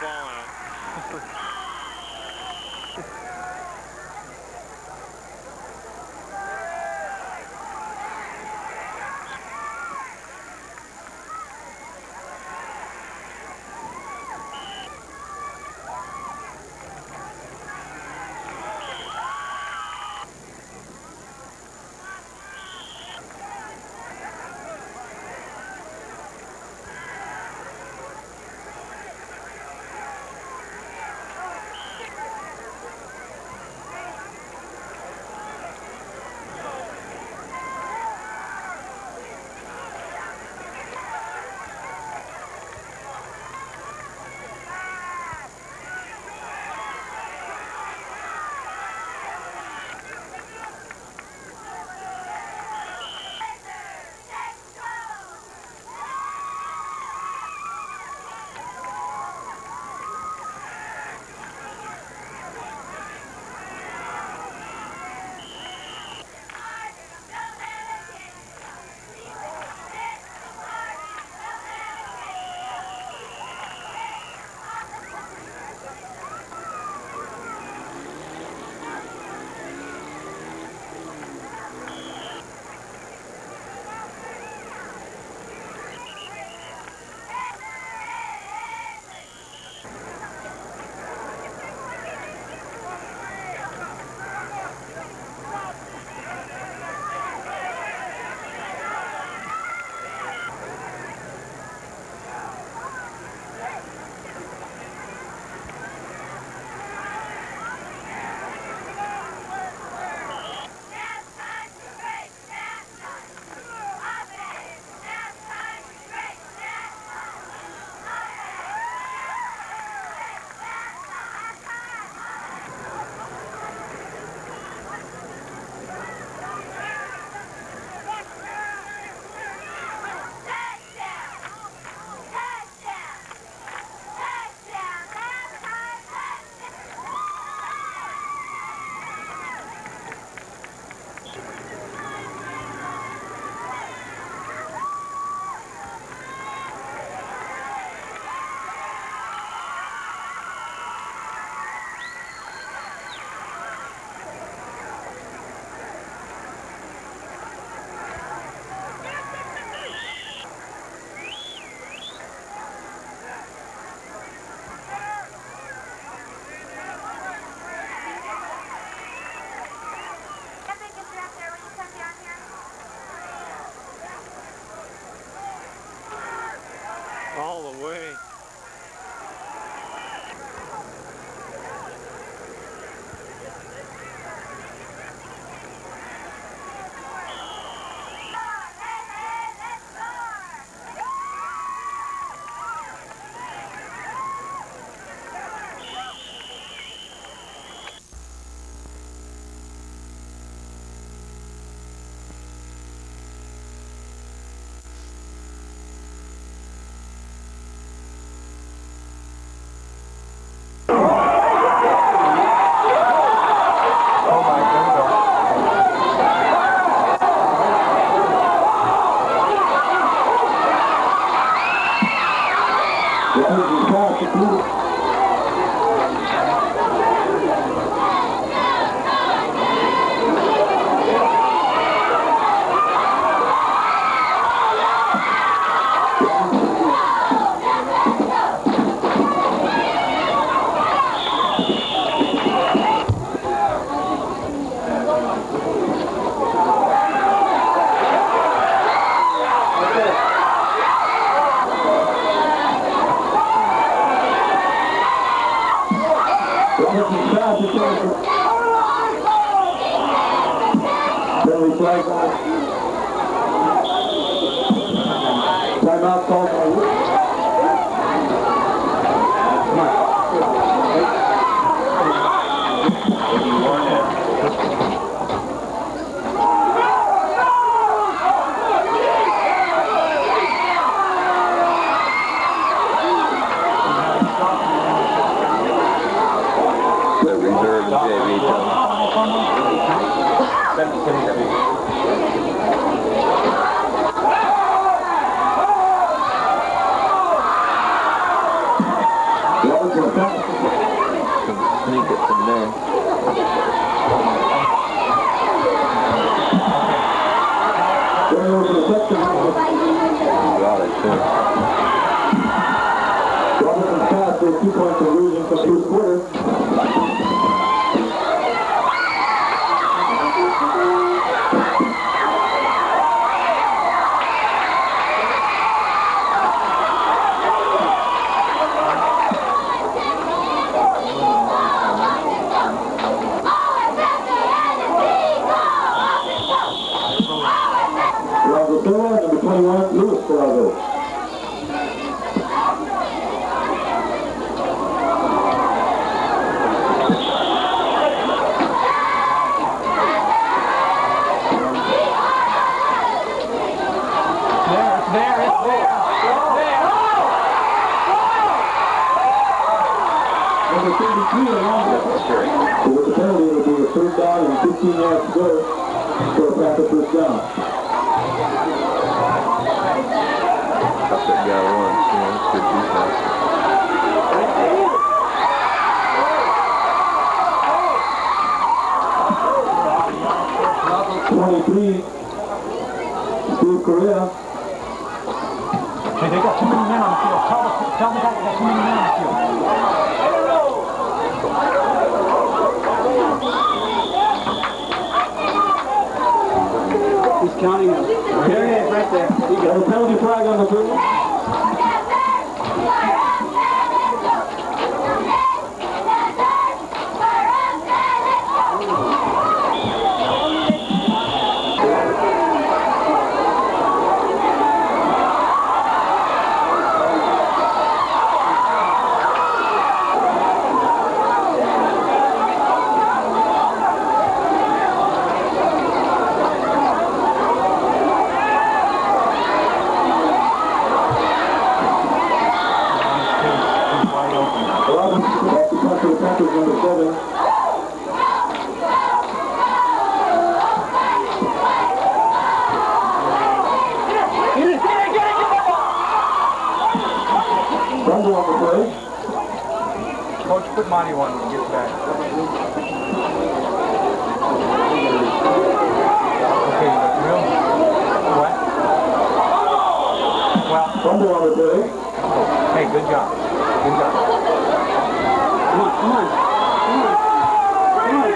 ball at. All the way. Timeout called by Woodlake. The reserve JV Sneak it from there. Got it too. Robinson's pass with 2 points of losing for the first quarter. Number 21, Lewis Gerardo. Number 33, along with the penalty, it'll be a third down and 15 yards to go for a pass of first down. Up that guy once, yeah, that's good defense. Steve Correa. Hey, they got too many men on the field. Tell the guy they got too many men on the field. He's counting them. There it is, right there. You got a penalty flag on the field. Number 7. Rumble on the play. Coach, put money on when he gets back. Okay, real? What? Well, Rumble on the play. Hey, good job. Good job. Come on, come on. Come on. Come on.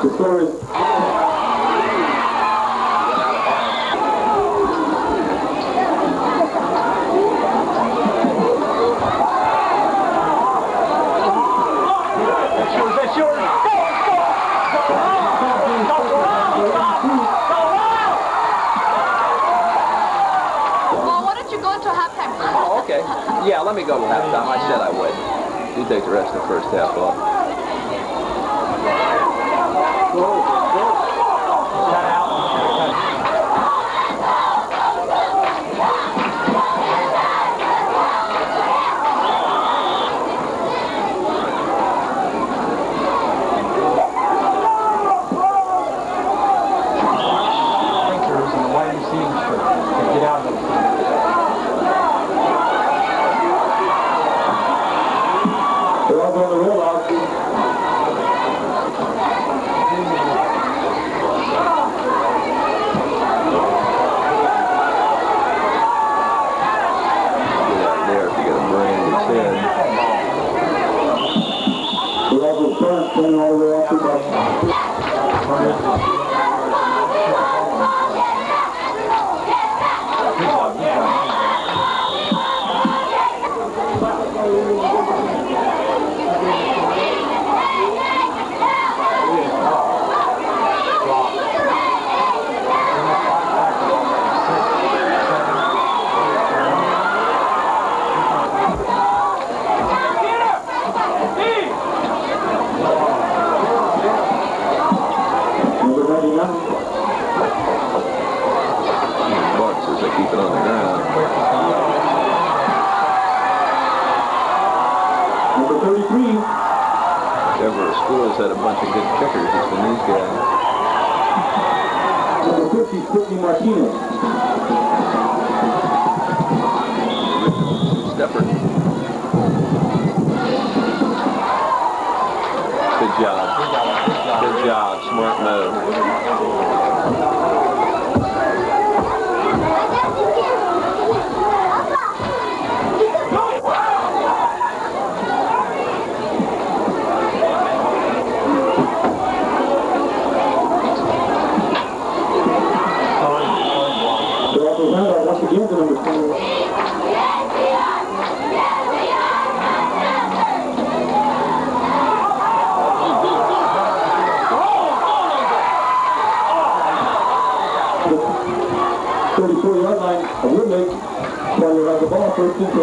The score is That's yours. Well, why don't you go into halftime first? Oh, okay. Yeah, let me go to halftime. I said I would. You take the rest of the first half off. Number 33. Ever a school has had a bunch of good kickers, it's been these guys. Number 50, Sidney Martinez. Stepper. Good job. Good job. Smart move. Once again to number 21. The 34-yard line of Woodlake. Correa has the ball, 1st and 10.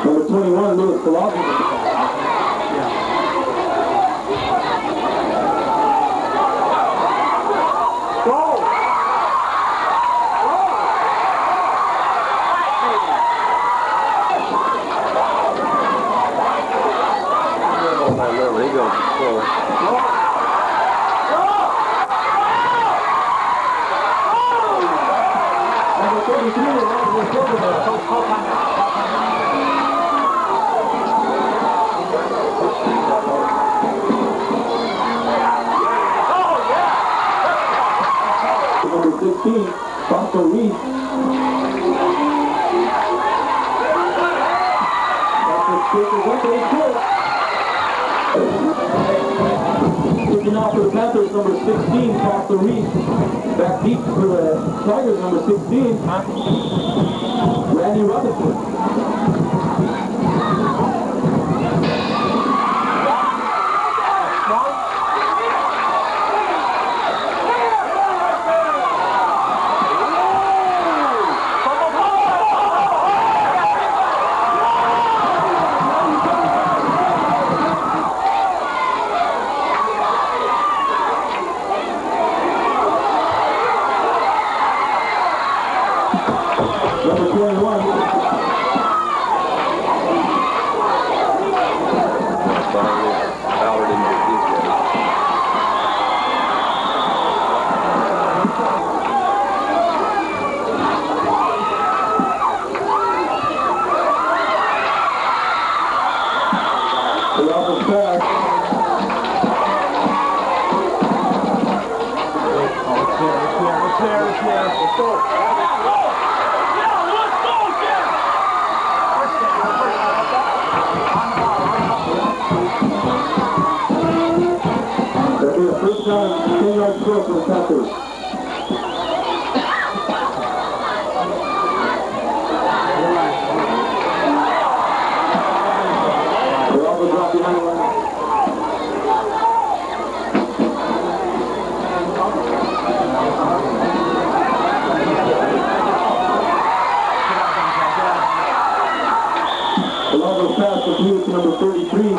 Number 21, Lewis Calabi. Number 16, Santos Reed. Kicking out for the Panthers, number 16, Santos Reed. Back deep for the Tigers, number 16, Randy Robinson. Number 21. Bauer didn't get these guys. The offense pass. Let's go. First down, 10-yard throw for the Santos. They also drop behind the line. The long pass completed to number 33.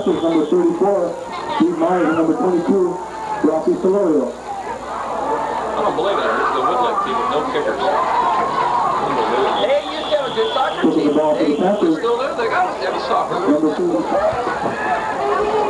Number 34, Steve Myers, and number 22, Rocky Solorio. I don't believe it. It's the Woodlake team with no kickers. Hey, you used to have a good soccer team. The ball for the Panthers. Still there? They got it. They have a soccer. Number 2.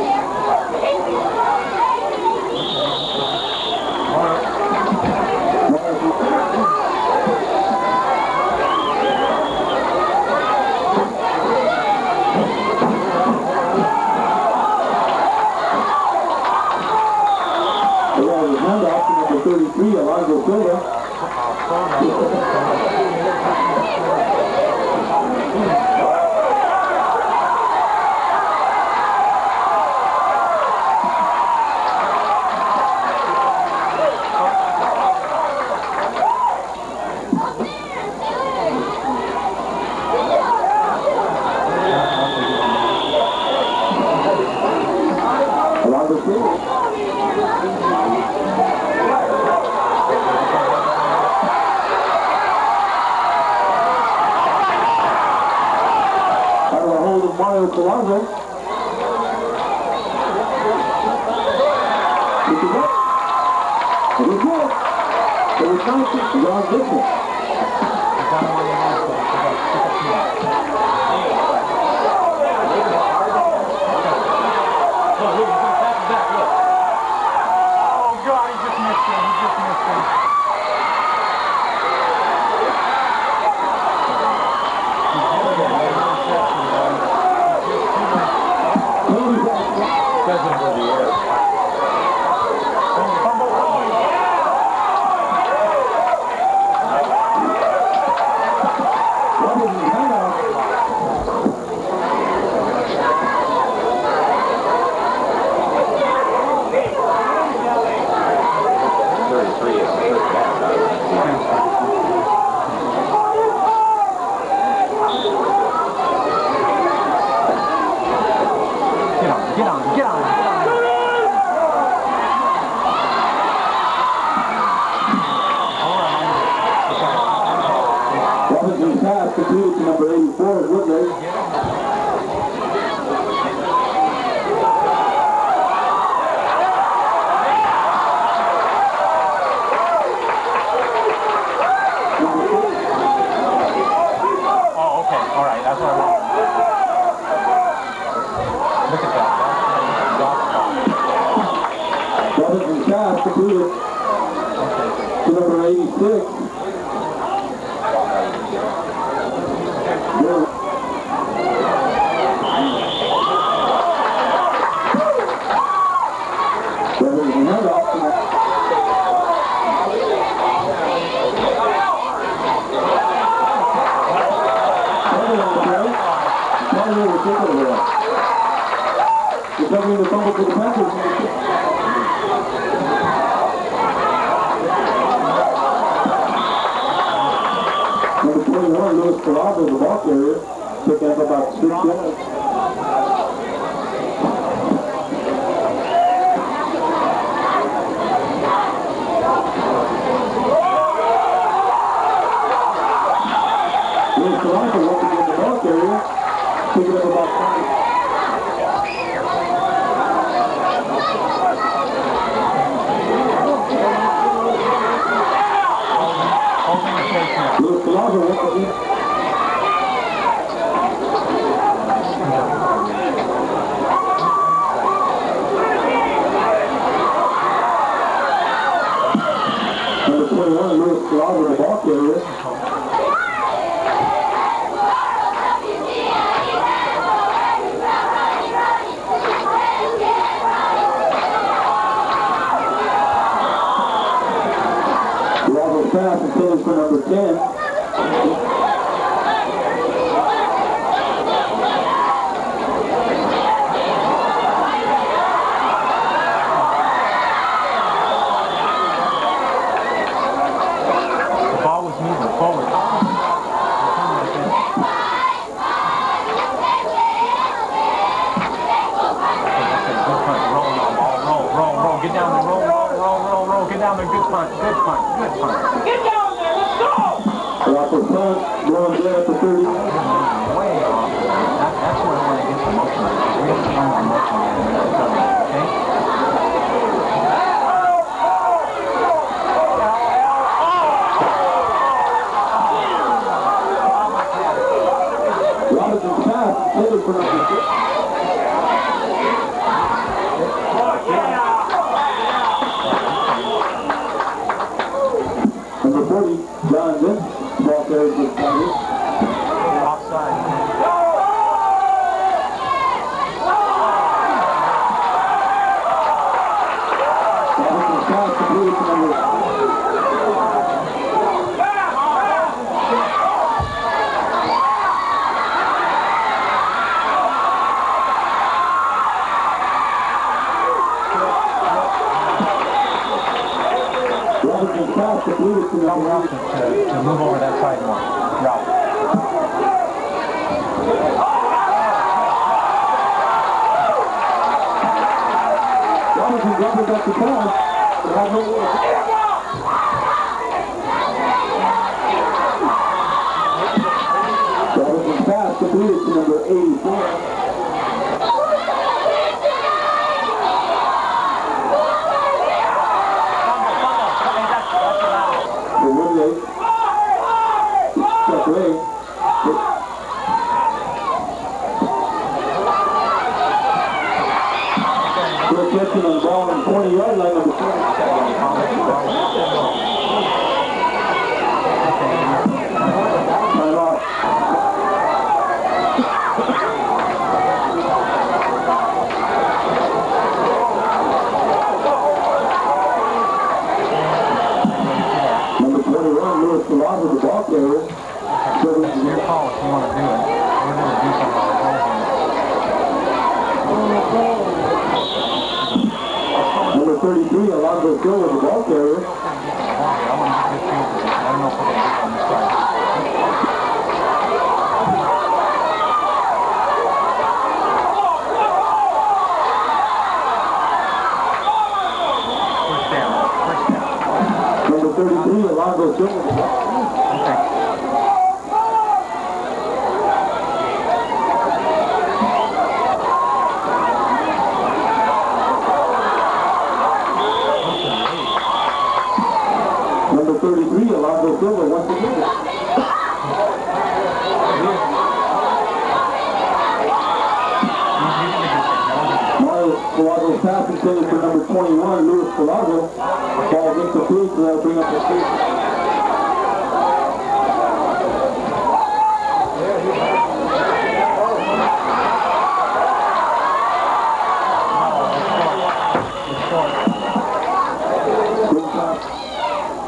Completed to number 84 of Woodlake. Oh, okay. All right. That's what I want. Look at that. Robinson pass completed to number 86. Recovering the fumble for the Panthers. Number 21, Luis Gerardo, the ball carrier, took up about 6 yards. Luis Gerardo once again the ball carrier, took up about 20. Luis Gerardo once again. Number 21, Luis Gerardo, the ball carrier. Gerardo's pass intended for number 10. Rocker punt, going there at the 30. Way off. That's where I want to get the motion. Real strong motion. Okay? Robinson's pass intended for number 6. Robertson's pass completed to Tell Ralph to move over that side more. Ralph. Robinson dropping back to pass. But has no way. Robinson's pass completed to number 84. The Woodlake. Step away. Good catching on the ball on the 20-yard line, number 20. Time out. Number 21, Lewis Galaz with the ball carrier. It's your call if you want to do it. We're going to do something. Number 33, Alonzo Silva with the ball carrier. Number 33, Alonzo Silva with the ball carrier. Number 33, Alonzo Silva once again. Palazzo's pass intended for number 21, Luis Palazzo. Ball incomplete, so that'll bring up the safety.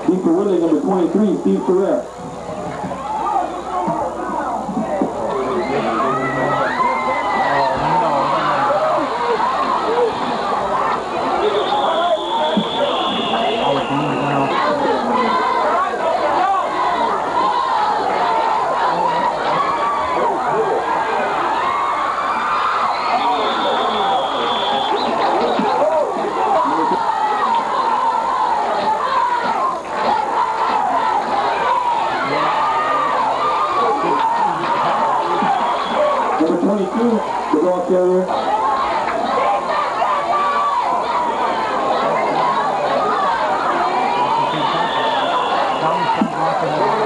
Deep for Woodlake, number 23, Steve Correa. Number 22, the ball carrier.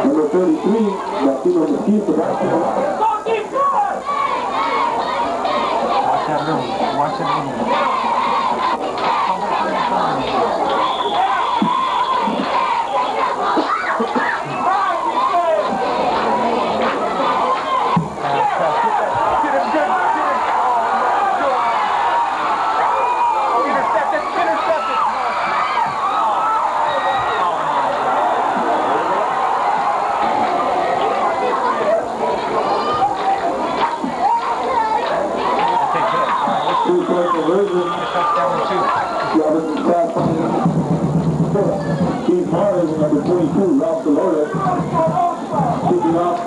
Number 33, Basilio Misquez, the ball carrier. Watch that move. Watch that move. Number 22, Ralph Delora. Kicking off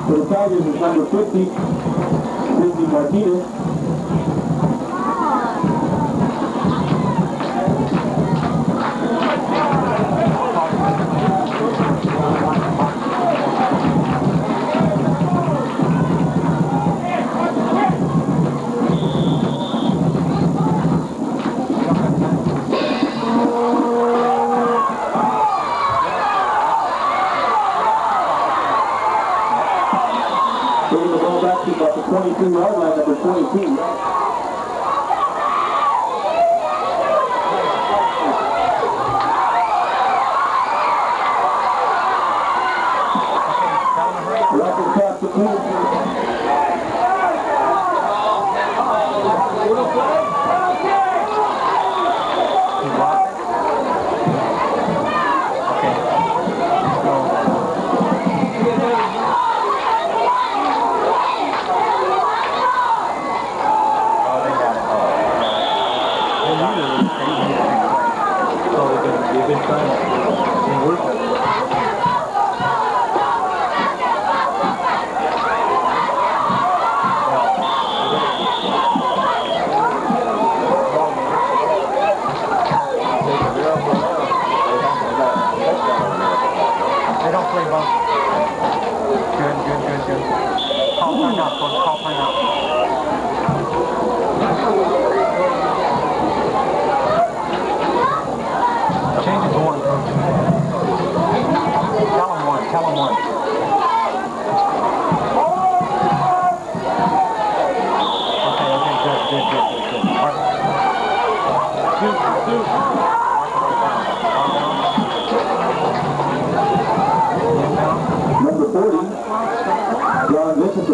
for the Tigers is number 50, Sidney Martinez. Bringing the ball back to about the 22-yard line, number 22. Rapid pass to They've been trying to Number 40, John Vincent.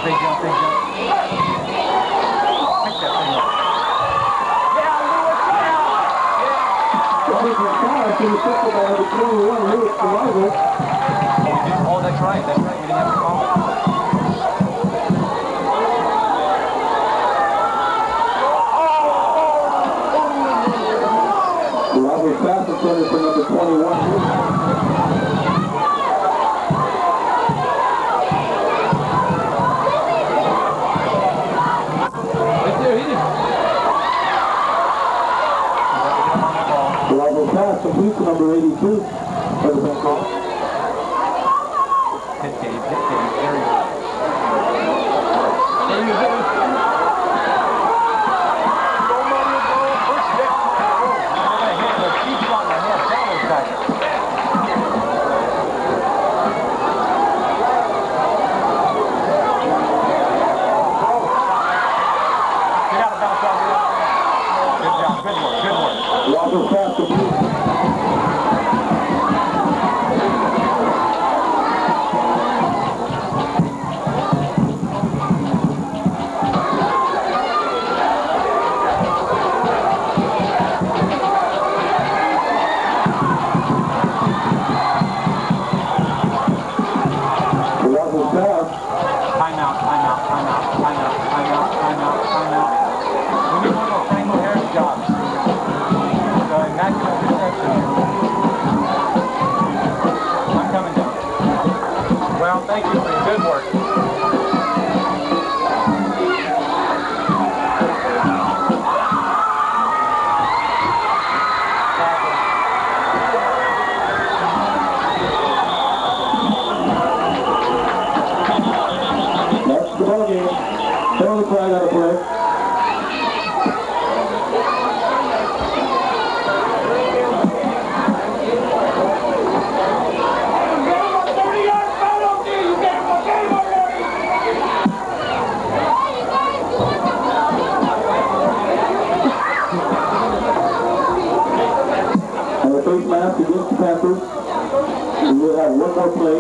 Big jump. Pick that thing up. Oh, that's right. We didn't have to call it. Robert Fast is running for number 21. Robert Fast completes number 82 for the back call. Hit Dave. There you go. Robert Fast completes. Thank you for your good work. That's the ball game. Penalty flag out of play. Face mask against the Panthers. We will have one more play.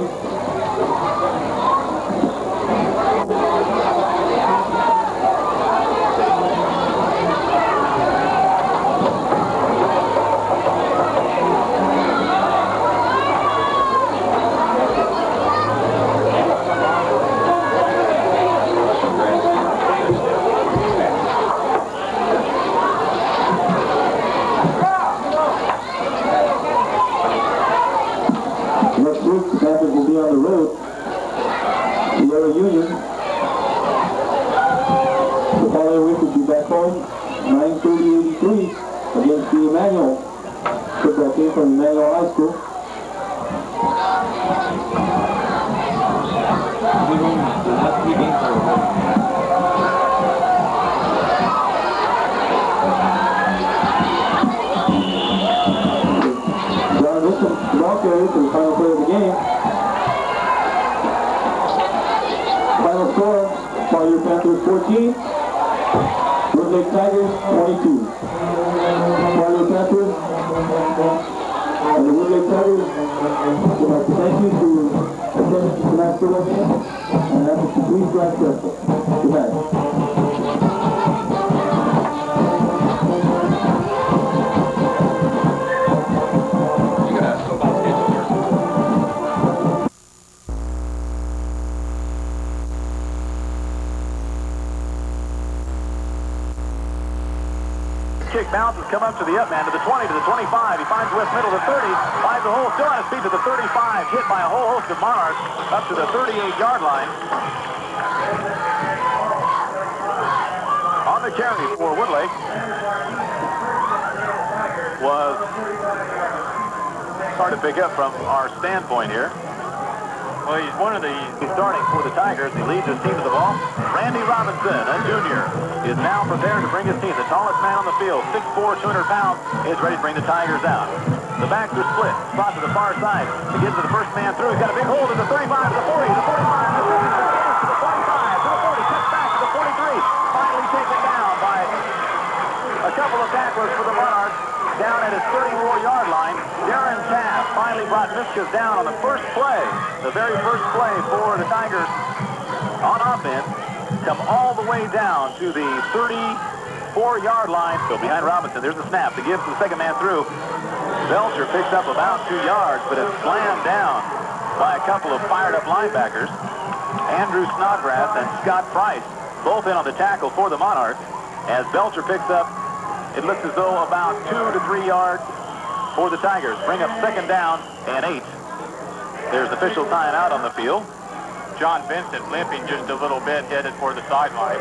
The Panthers will be on the road. Sierra Union. The following week will be back home, 9:30-83 against the Emmanuel football team from Emmanuel High School. John Vincent, ball carrier for the final play of the game. Final score, Collier Panthers 14, Woodlake Tigers 22. Collier Panthers and the Woodlake Tigers would like to thank you for your attendance to tonight's football game and ask that you please drive careful. Good night. Kick bounces, come up to the up man, to the 20, to the 25. He finds West middle to 30, finds the hole, still on his feet to the 35. Hit by a whole host of Monarchs up to the 38-yard line. On the carry for Woodlake was hard to pick up from our standpoint here. Well, he's starting for the Tigers. He leads his team to the ball. Randy Robinson, a junior, is now prepared to bring his team. The tallest man on the field, 6'4", 200 pounds, is ready to bring the Tigers out. The backs are split. Spot to the far side. He gets to the first man through. He's got a big hold at the 35, to the 40, the 45, to the 45, to the 40, cuts back to the 43. Finally taken down by a couple of tacklers for the Monarchs down at his 34-yard line. Darren Taft finally brought Misquez down on the first play. The very first play for the Tigers on offense. Come all the way down to the 34-yard line. So behind Robinson, there's the snap. The give to the second man through. Belcher picks up about 2 yards, but is slammed down by a couple of fired-up linebackers. Andrew Snodgrass and Scott Price both in on the tackle for the Monarchs. As Belcher picks up, it looks as though about 2 to 3 yards for the Tigers. Bring up second down and 8. There's official timeout on the field. John Vincent limping just a little bit, headed for the sideline.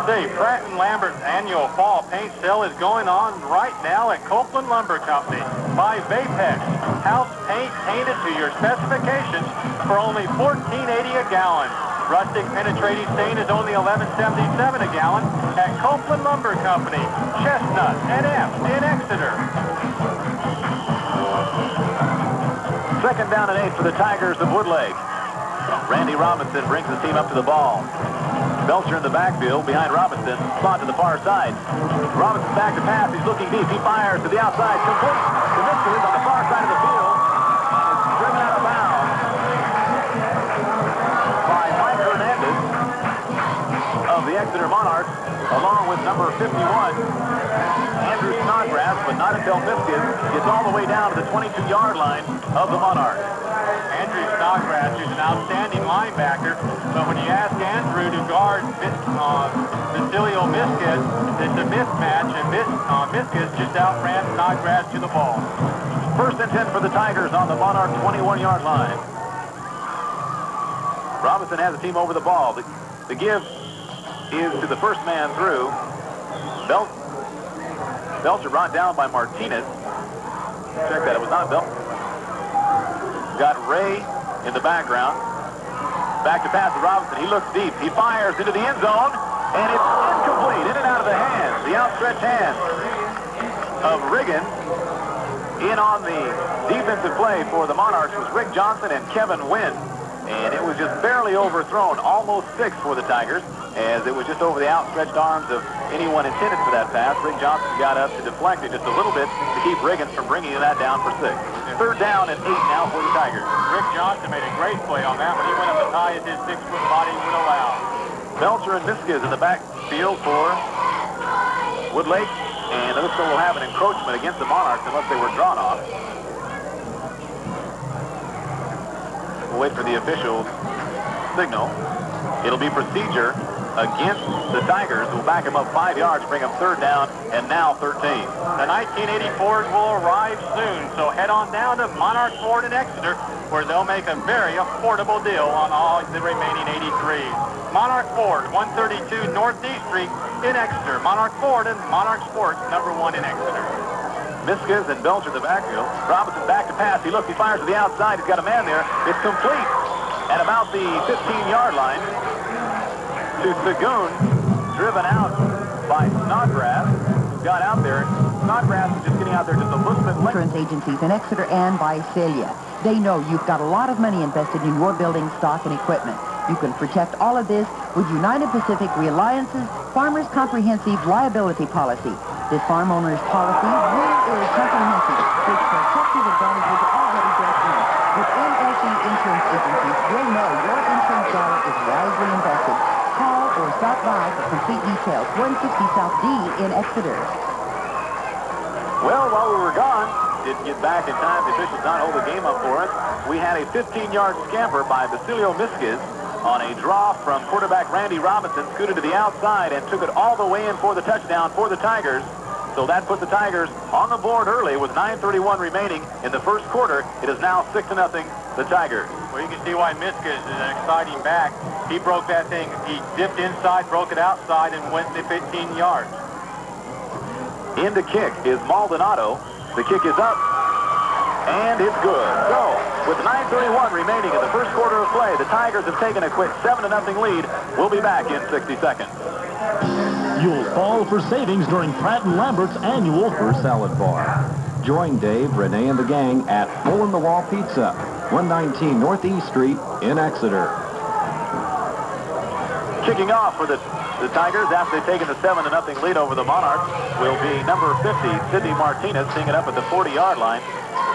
Say, Pratt & Lambert's annual fall paint sale is going on right now at Copeland Lumber Company. Buy Vapex house paint painted to your specifications for only $14.80 a gallon. Rustic penetrating stain is only $11.77 a gallon at Copeland Lumber Company, Chestnut and F in Exeter. Second down and 8 for the Tigers of Woodlake. Randy Robinson brings his team up to the ball. Belcher in the backfield behind Robinson. Spot to the far side. Robinson back to pass. He's looking deep. He fires to the outside. Complete. The Misquez on the far side of the field. It's driven out of bounds by Mike Fernandez of the Exeter Monarchs, along with number 51, Andrew Snodgrass, but not until Misquez gets all the way down to the 22-yard line of the Monarchs. Andrew Snodgrass is an outstanding linebacker, but when you ask Andrew to guard Basilio Misquez, it's a mismatch, and Misquez just outran Snodgrass to the ball. First and 10 for the Tigers on the Monarch 21-yard line. Robinson has the team over the ball. The give is to the first man through. Belcher brought down by Martinez. Check that, it was not Belcher. Got Ray in the background. Back to pass to Robinson. He looks deep. He fires into the end zone, and it's incomplete. In and out of the hands, the outstretched hands of Riggin. In on the defensive play for the Monarchs was Rick Johnson and Kevin Wynn. And it was just barely overthrown, almost 6 for the Tigers, as it was just over the outstretched arms of anyone intended for that pass. Rick Johnson got up to deflect it just a little bit to keep Riggins from bringing that down for 6. Third down and 8 now for the Tigers. Rick Johnson made a great play on that one. He went up as high as his 6-foot body would allow. Belcher and Misquez in the backfield for Woodlake, and this will have an encroachment against the Monarchs unless they were drawn off. We'll wait for the official signal. It'll be procedure against the Tigers, who will back him up 5 yards, bring him third down, and now 13. The 1984s will arrive soon, so head on down to Monarch Ford in Exeter, where they'll make a very affordable deal on all the remaining 83s. Monarch Ford, 132 Northeast Street in Exeter. Monarch Ford and Monarch Sports, #1 in Exeter. Misquez and Belcher the backfield. Robinson back to pass. He looks, he fires to the outside. He's got a man there. It's complete at about the 15-yard line to Sagoon, driven out by Snodgrass, who got out there. Snodgrass is just getting out there just a little bit late. Insurance agencies in Exeter and Basilio. They know you've got a lot of money invested in your building, stock, and equipment. You can protect all of this with United Pacific Reliance's Farmers Comprehensive Liability Policy. This farm owner's policy really is comprehensive, with protective advantages already built in. With NLC Insurance Agencies, you'll know your insurance dollar is wisely invested. Call or stop by for complete details. 160 South D in Exeter. Well, while we were gone, didn't get back in time. The officials not hold the game up for us. We had a 15-yard scamper by Basilio Misquez on a draw from quarterback Randy Robinson, scooted to the outside and took it all the way in for the touchdown for the Tigers. So that put the Tigers on the board early with 9:31 remaining in the first quarter. It is now 6-0 the Tigers. Well, you can see why Misquez is an exciting back. He broke that thing. He dipped inside, broke it outside, and went to 15 yards. In to kick is Maldonado. The kick is up, and it's good. So, with 9:31 remaining in the first quarter of play, the Tigers have taken a quick 7-0 lead. We'll be back in 60 seconds. You'll fall for savings during Pratt & Lambert's annual Salad Bar. join Dave, Renee, and the gang at Hole in the Wall Pizza, 119 Northeast Street in Exeter. Kicking off for the Tigers after they've taken the 7-0 lead over the Monarchs will be number 50, Sidney Martinez, seeing it up at the 40-yard line.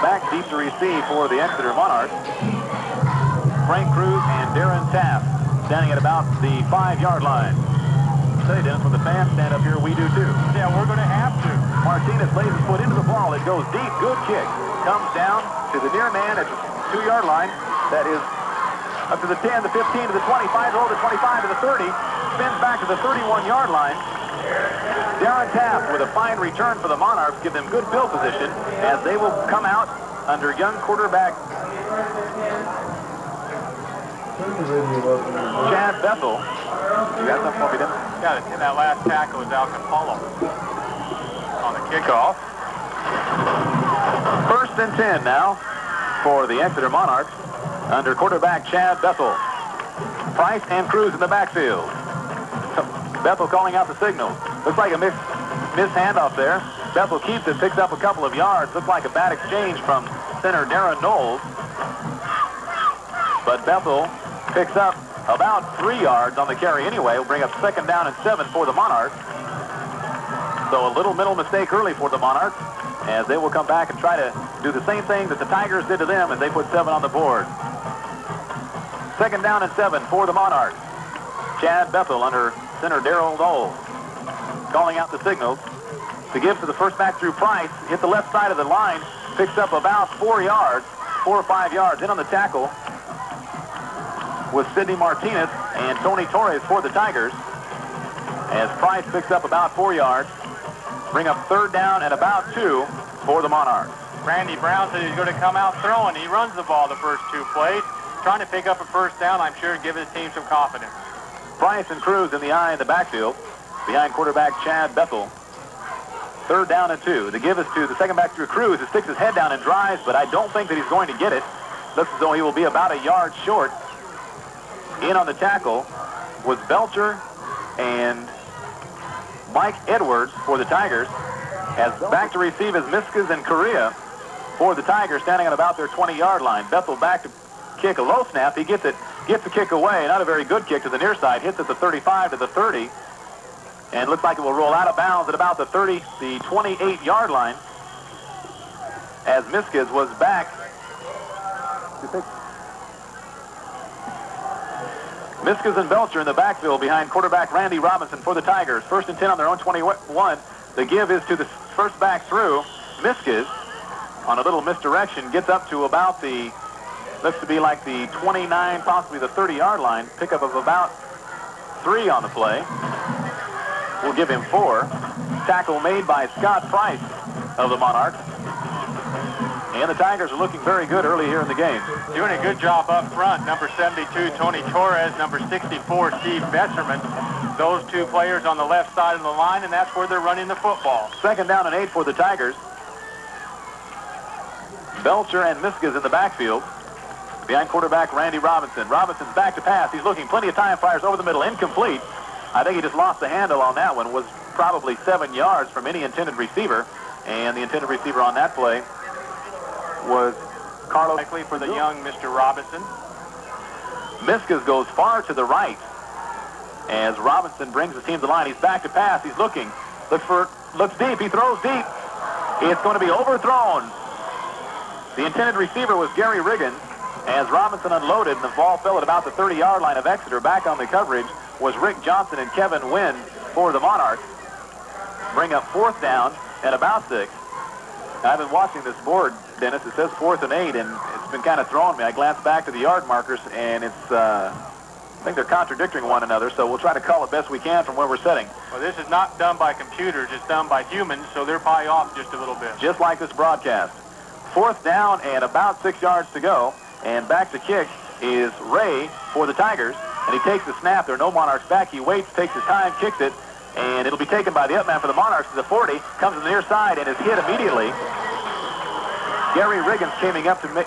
Back deep to receive for the Exeter Monarchs. Frank Cruz and Darren Taft standing at about the 5-yard line. Say, Dennis, when the fans stand up here, we do too. Yeah, we're going to have to. Martinez lays his foot into the ball. It goes deep. Good kick. Comes down to the near man at the 2-yard line. That is up to the 10, the 15, to the 25, over the 25 to the 30. Spins back to the 31-yard line. Darren Taft with a fine return for the Monarchs. Give them good field position as they will come out under young quarterback Chad Bethel. You got something for me, Dennis? Yeah, and that last tackle was Cupello on the kickoff. 1st and 10 now for the Exeter Monarchs under quarterback Chad Bethel. Price and Cruz in the backfield. Bethel calling out the signal. Looks like a miss handoff there. Bethel keeps it, picks up a couple of yards. Looks like a bad exchange from center Darren Knowles. But Bethel picks up about 3 yards on the carry anyway. Will bring up 2nd down and 7 for the Monarchs. So a little mental mistake early for the Monarchs as they will come back and try to do the same thing that the Tigers did to them as they put 7 on the board. 2nd down and 7 for the Monarchs. Chad Bethel under center Darrell Knowles calling out the signals. To give to the first back through Price. Hit the left side of the line. Picks up about 4 yards, 4 or 5 yards. In on the tackle with Sidney Martinez and Tony Torres for the Tigers. As Price picks up about 4 yards. Bring up 3rd down and about 2 for the Monarchs. Randy Brown said he's going to come out throwing. He runs the ball the first 2 plays. Trying to pick up a 1st down, I'm sure, and give his team some confidence. Price and Cruz in the eye in the backfield behind quarterback Chad Bethel. 3rd down and 2. The give is to the second back through Cruz, who sticks his head down and drives, but I don't think that he's going to get it. Looks as though he will be about a yard short. In on the tackle was Belcher and Mike Edwards for the Tigers. As back to receive is Misquez and Correa for the Tigers, standing at about their 20-yard line. Bethel back to kick a low snap. He gets the kick away. Not a very good kick to the near side. Hits at the 35 to the 30. And looks like it will roll out of bounds at about the 28-yard line. As Misquez was back. Misquez and Belcher in the backfield behind quarterback Randy Robinson for the Tigers. 1st and 10 on their own 21. The give is to the first back through. Misquez on a little misdirection gets up to about the, looks to be like the 29, possibly the 30-yard line. Pickup of about 3 on the play. We'll give him 4. Tackle made by Scott Price of the Monarchs. And the Tigers are looking very good early here in the game. Doing a good job up front. Number 72, Tony Torres. Number 64, Steve Besserman. Those 2 players on the left side of the line, and that's where they're running the football. 2nd down and 8 for the Tigers. Belcher and Misquez in the backfield. Behind quarterback Randy Robinson. Robinson's back to pass. He's looking, plenty of time, fires over the middle, incomplete. I think he just lost the handle on that one. Was probably 7 yards from any intended receiver. And the intended receiver on that play was Carlos. Likely for the young Mr. Robinson. Misquez goes far to the right as Robinson brings his team to the line. He's back to pass. He's looking. Looks deep. He throws deep. It's going to be overthrown. The intended receiver was Gary Riggins. As Robinson unloaded and the ball fell at about the 30-yard line of Exeter. Back on the coverage was Rick Johnson and Kevin Wynn for the Monarchs. Bring up 4th down and about 6. I've been watching this board, Dennis. It says 4th and 8, and it's been kind of throwing me. I glanced back to the yard markers, and it's, I think they're contradicting one another, so we'll try to call it best we can from where we're sitting. Well, this is not done by computers. It's done by humans, so they're probably off just a little bit. Just like this broadcast. 4th down and about 6 yards to go. And back to kick is Ray for the Tigers. And he takes the snap. There are no Monarchs back. He waits, takes his time, kicks it. And it'll be taken by the up man for the Monarchs to the 40. Comes to the near side and is hit immediately. Gary Riggins coming up to make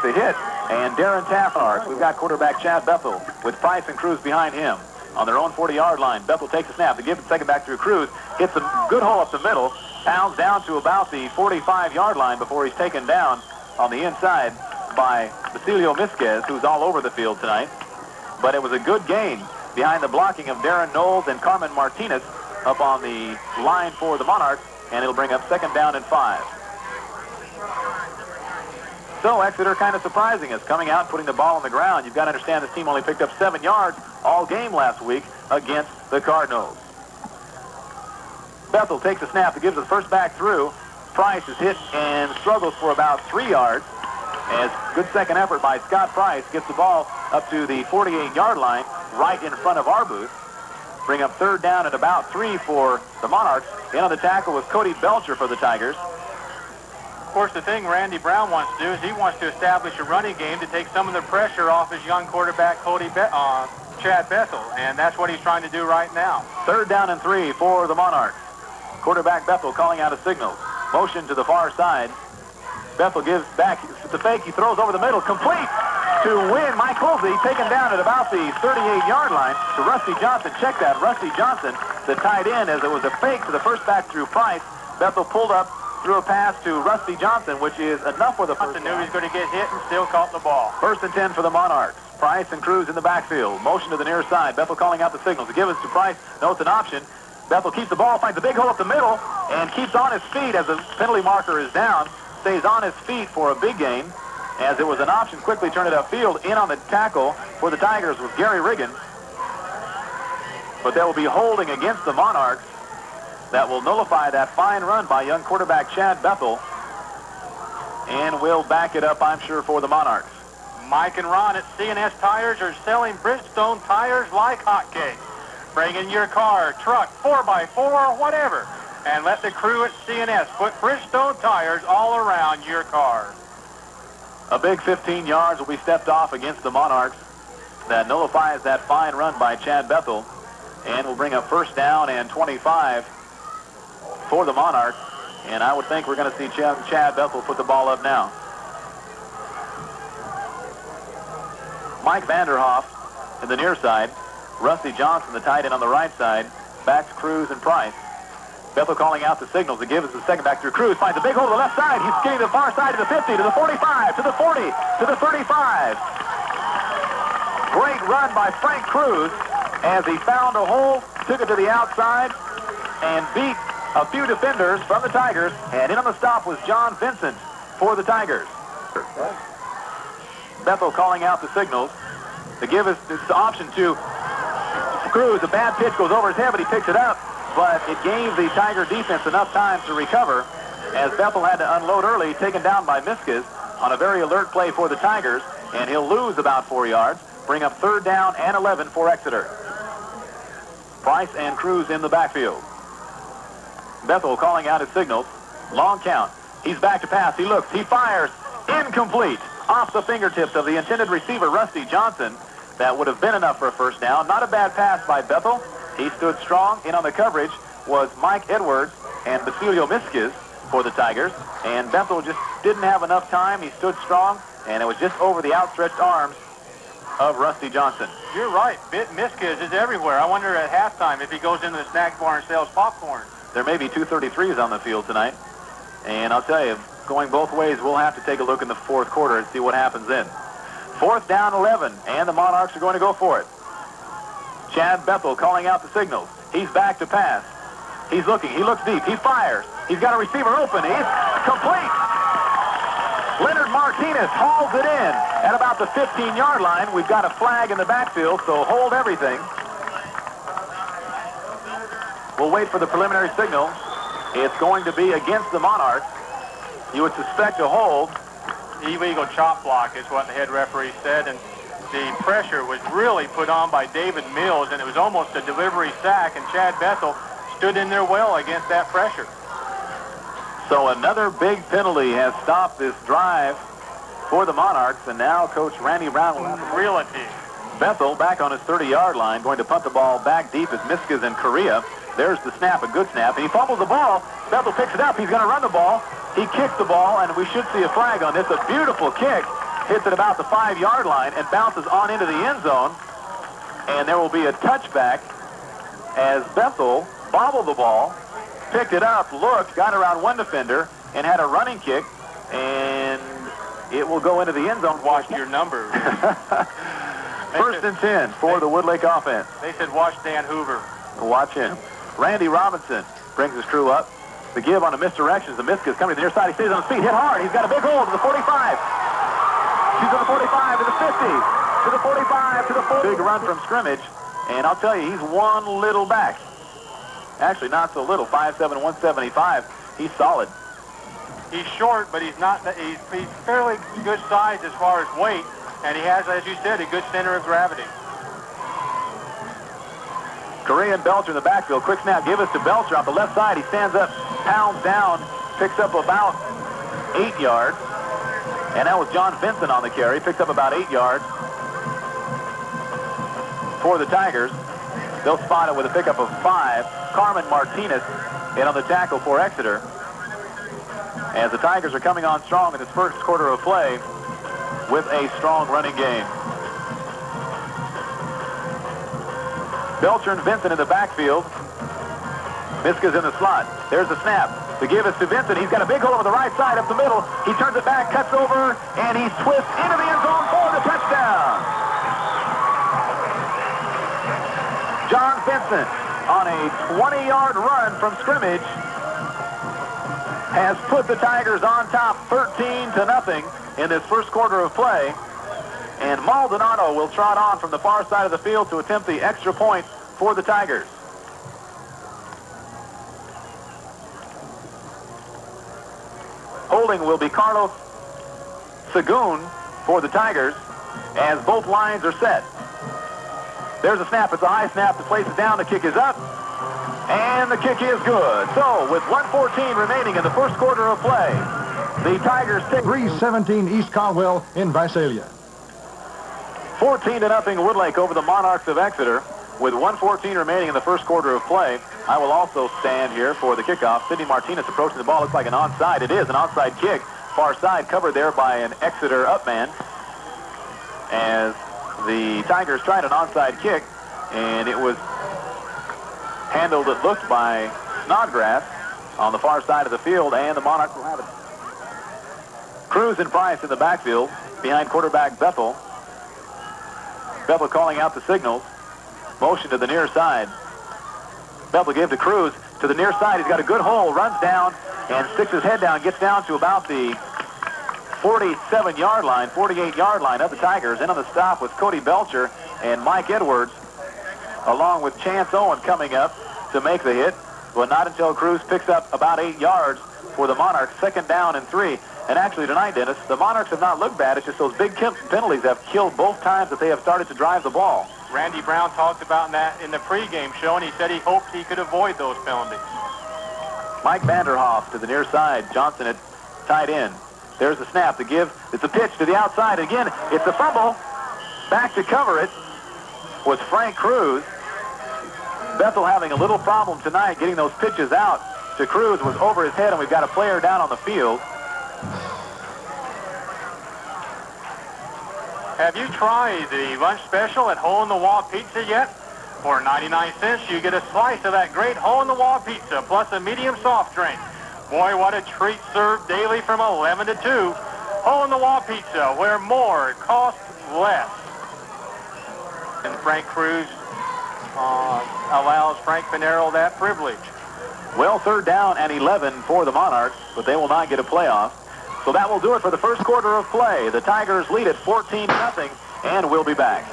the hit. And Darren Taft. We've got quarterback Chad Bethel with Price and Cruz behind him. On their own 40-yard line, Bethel takes a snap. The give it second back through Cruz. Hits a good hole up the middle. pounds down to about the 45-yard line before he's taken down on the inside by Basilio Misquez, who's all over the field tonight. But it was a good gain behind the blocking of Darren Knowles and Carmen Martinez up on the line for the Monarchs, and it'll bring up 2nd down and 5. So Exeter kind of surprising us, coming out and putting the ball on the ground. You've got to understand this team only picked up 7 yards all game last week against the Cardinals. Bethel takes a snap that gives the first back through. Price is hit and struggles for about 3 yards. As good second effort by Scott Price gets the ball up to the 48-yard line right in front of our booth. Bring up 3rd down and about 3 for the Monarchs. In on the tackle was Cody Belcher for the Tigers. Of course, the thing Randy Brown wants to do is he wants to establish a running game to take some of the pressure off his young quarterback, Chad Bethel, and that's what he's trying to do right now. 3rd down and 3 for the Monarchs. Quarterback Bethel calling out a signal. Motion to the far side. Bethel gives back the fake. He throws over the middle. Complete to win. Mike Holsey taken down at about the 38-yard line to Rusty Johnson. Check that. Rusty Johnson, the tight end, as it was a fake to the first back through Price. Bethel pulled up, threw a pass to Rusty Johnson, which is enough for the first down. Knew he was going to get hit and still caught the ball. 1st and 10 for the Monarchs. Price and Cruz in the backfield. Motion to the near side. Bethel calling out the signals. To give us to Price. No, it's an option. Bethel keeps the ball, finds a big hole up the middle, and keeps on his feet as the penalty marker is down. Stays on his feet for a big gain. As it was an option, quickly turned it upfield. In on the tackle for the Tigers was Gary Riggin. But there will be holding against the Monarchs that will nullify that fine run by young quarterback Chad Bethel. And will back it up, I'm sure, for the Monarchs. Mike and Ron at C&S Tires are selling Bridgestone tires like hotcakes. Bring in your car, truck, 4x4, or whatever, and let the crew at C&S put Bridgestone tires all around your car. A big 15 yards will be stepped off against the Monarchs. That nullifies that fine run by Chad Bethel, and will bring up 1st down and 25 for the Monarchs. And I would think we're going to see Chad Bethel put the ball up now. Mike Vanderhoff in the near side. Rusty Johnson, the tight end on the right side. Backs Cruz and Price. Bethel calling out the signals to give us the 2nd back through. Cruz finds a big hole to the left side. He's getting to the far side to the 50, to the 45, to the 40, to the 35. Great run by Frank Cruz as he found a hole, took it to the outside, and beat a few defenders from the Tigers. And in on the stop was John Vincent for the Tigers. Bethel calling out the signals to give us this option to Cruz. A bad pitch goes over his head, but he picks it up. But it gave the Tiger defense enough time to recover as Bethel had to unload early, taken down by Misquez on a very alert play for the Tigers, and he'll lose about 4 yards, bring up 3rd down and 11 for Exeter. Price and Cruz in the backfield. Bethel calling out his signals. Long count. He's back to pass. He looks. He fires. Incomplete. Off the fingertips of the intended receiver, Rusty Johnson. That would have been enough for a 1st down. Not a bad pass by Bethel. He stood strong. In on the coverage was Mike Edwards and Basilio Misquez for the Tigers. And Bethel just didn't have enough time. He stood strong, and it was just over the outstretched arms of Rusty Johnson. You're right. Misquez is everywhere. I wonder at halftime if he goes into the snack bar and sells popcorn. There may be 233s on the field tonight. And I'll tell you, going both ways, we'll have to take a look in the 4th quarter and see what happens then. 4th down 11, and the Monarchs are going to go for it. Chad Bethel calling out the signals. He's back to pass. He's looking. He looks deep. He fires. He's got a receiver open. He's complete. Leonard Martinez hauls it in at about the 15-yard line. We've got a flag in the backfield, so hold everything. We'll wait for the preliminary signal. It's going to be against the Monarchs. You would suspect a hold. Illegal chop block is what the head referee said, and the pressure was really put on by David Mills, and it was almost a delivery sack, and Chad Bethel stood in there well against that pressure. So another big penalty has stopped this drive for the Monarchs, and now Coach Randy Brown will have to reel it in. Bethel back on his 30-yard line, going to punt the ball back deep as Misquez and Correa. There's the snap, a good snap, and he fumbles the ball. Bethel picks it up. He's going to run the ball. He kicks the ball, and we should see a flag on this. A beautiful kick. Hits at about the 5-yard line and bounces on into the end zone. And there will be a touchback as Bethel bobbled the ball picked it up, looked, got around one defender, and had a running kick, and it will go into the end zone. Watch your number. First and 10 for the Woodlake offense. They said watch Dan Hoover. Watch him. Randy Robinson brings his crew up. The give on a misdirection. The Misquez coming to the near side. He stays on his feet. Hit hard. He's got a big hole to the 45. She's on the 45 to the 50. To the 45 to the 40. Big run from scrimmage. And I'll tell you, he's one little back. Actually, not so little. 5'7", 175. He's solid. He's short, but he's not. He's fairly good size as far as weight. And he has, as you said, a good center of gravity. Correa and Belcher in the backfield. Quick snap. Give us to Belcher on the left side. He stands up, pounds down, picks up about 8 yards. And that was John Vincent on the carry. Picks up about 8 yards for the Tigers. They'll spot it with a pickup of 5. Carmen Martinez in on the tackle for Exeter. As the Tigers are coming on strong in this first quarter of play with a strong running game. Belcher and Vincent in the backfield. Misquez in the slot. There's the snap. The give is to Vincent. He's got a big hole over the right side up the middle. He turns it back, cuts over, and he twists into the end zone for the touchdown. John Vincent on a 20-yard run from scrimmage has put the Tigers on top 13-0 in this first quarter of play. And Maldonado will trot on from the far side of the field to attempt the extra point for the Tigers. Holding will be Carlos Sagoon for the Tigers as both lines are set. There's a snap. It's a high snap. The place is down. The kick is up. And the kick is good. So with 1:14 remaining in the first quarter of play, the Tigers take 3-17 East Caldwell in Visalia. 14-0 Woodlake over the Monarchs of Exeter. With 1:14 remaining in the first quarter of play, I will also stand here for the kickoff. Sidney Martinez approaching the ball. Looks like an onside. It is an onside kick. Far side covered there by an Exeter upman. As the Tigers tried an onside kick, and it was handled, it looked, by Snodgrass on the far side of the field, and the Monarchs will have it. Cruz and Price in the backfield behind quarterback Bethel. Bethel calling out the signals. Motion to the near side. Bethel gave to Cruz to the near side. He's got a good hole, runs down, and sticks his head down, gets down to about the 47-yard line, 48-yard line of the Tigers. In on the stop was Cody Belcher and Mike Edwards, along with Chance Owen coming up to make the hit. But not until Cruz picks up about 8 yards for the Monarchs. 2nd down and 3. And actually tonight, Dennis, the Monarchs have not looked bad. It's just those big penalties have killed both times that they have started to drive the ball. Randy Brown talked about that in the pregame show, and he said he hoped he could avoid those penalties. Mike Vanderhoff to the near side. Johnson at tight end. There's the snap. The give. It's a pitch to the outside. Again, it's a fumble. Back to cover it was Frank Cruz. Bethel having a little problem tonight getting those pitches out to Cruz. Was over his head, and we've got a player down on the field. Have you tried the lunch special at Hole-in-the-Wall Pizza yet? For 99 cents, you get a slice of that great Hole-in-the-Wall Pizza plus a medium soft drink. Boy, what a treat, served daily from 11 to 2. Hole-in-the-Wall Pizza, where more costs less. And Frank Cruz allows Frank Pinero that privilege. Well, 3rd down and 11 for the Monarchs, but they will not get a playoff. So that will do it for the first quarter of play. The Tigers lead at 14-0, and we'll be back.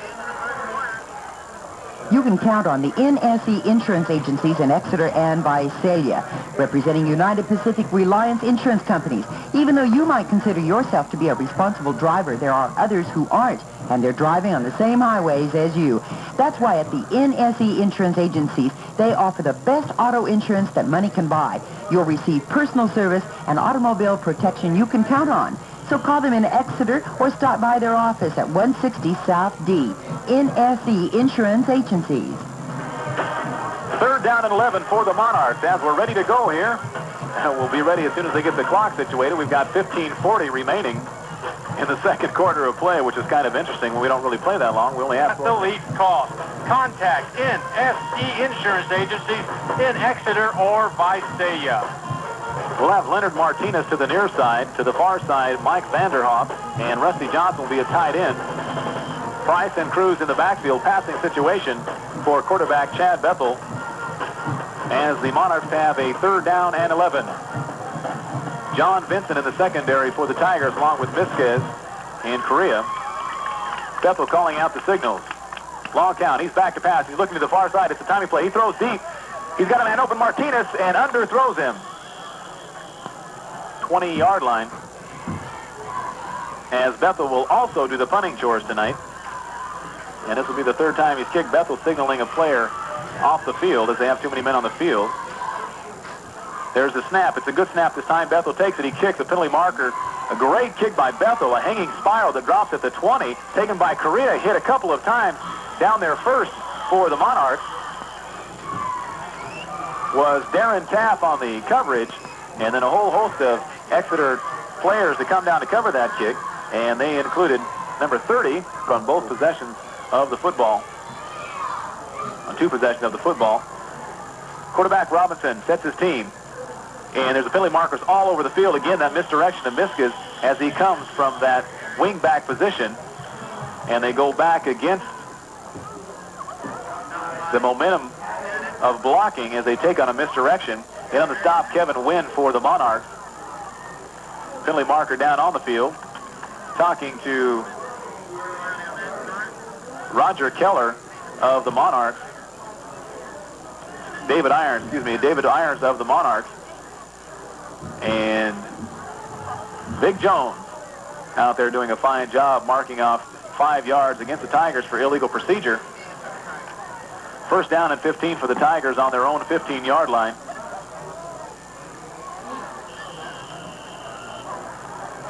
You can count on the NSE insurance agencies in Exeter and Visalia, representing United Pacific Reliance Insurance Companies. Even though you might consider yourself to be a responsible driver, there are others who aren't, and they're driving on the same highways as you. That's why at the NSE insurance agencies, they offer the best auto insurance that money can buy. You'll receive personal service and automobile protection you can count on. So call them in Exeter or stop by their office at 160 South D. NSE Insurance Agencies. 3rd down and 11 for the Monarchs as we're ready to go here. We'll be ready as soon as they get the clock situated. We've got 15:40 remaining in the second quarter of play, which is kind of interesting when we don't really play that long. We only have the lead cost. Contact NSE Insurance Agencies in Exeter or Visalia. We'll have Leonard Martinez to the near side. To the far side, Mike Vanderhoff, and Rusty Johnson will be a tight end. Price and Cruz in the backfield. Passing situation for quarterback Chad Bethel as the Monarchs have a 3rd down and 11. John Vincent in the secondary for the Tigers along with Misquez and Correa. Bethel calling out the signals. Long count. He's back to pass. He's looking to the far side. It's a timing play. He throws deep. He's got a man open, Martinez, and underthrows him. 20-yard line. As Bethel will also do the punting chores tonight. And this will be the 3rd time he's kicked. Bethel signaling a player off the field as they have too many men on the field. There's the snap. It's a good snap this time. Bethel takes it. He kicks a penalty marker. A great kick by Bethel. A hanging spiral that drops at the 20. Taken by Correa. Hit a couple of times down there first for the Monarchs. Was Darren Taff on the coverage. And then a whole host of Exeter players to come down to cover that kick. And they included number 30 from both possessions of the football. On 2 possessions of the football. Quarterback Robinson sets his team. And there's a penalty markers all over the field. Again, that misdirection of Misquez as he comes from that wing-back position. And they go back against the momentum of blocking as they take on a misdirection. And on the stop, Kevin Wynn for the Monarchs. Penalty marker down on the field. Talking to Roger Keller of the Monarchs. David Irons of the Monarchs. And Big Jones out there doing a fine job marking off 5 yards against the Tigers for illegal procedure. 1st down and 15 for the Tigers on their own 15-yard line.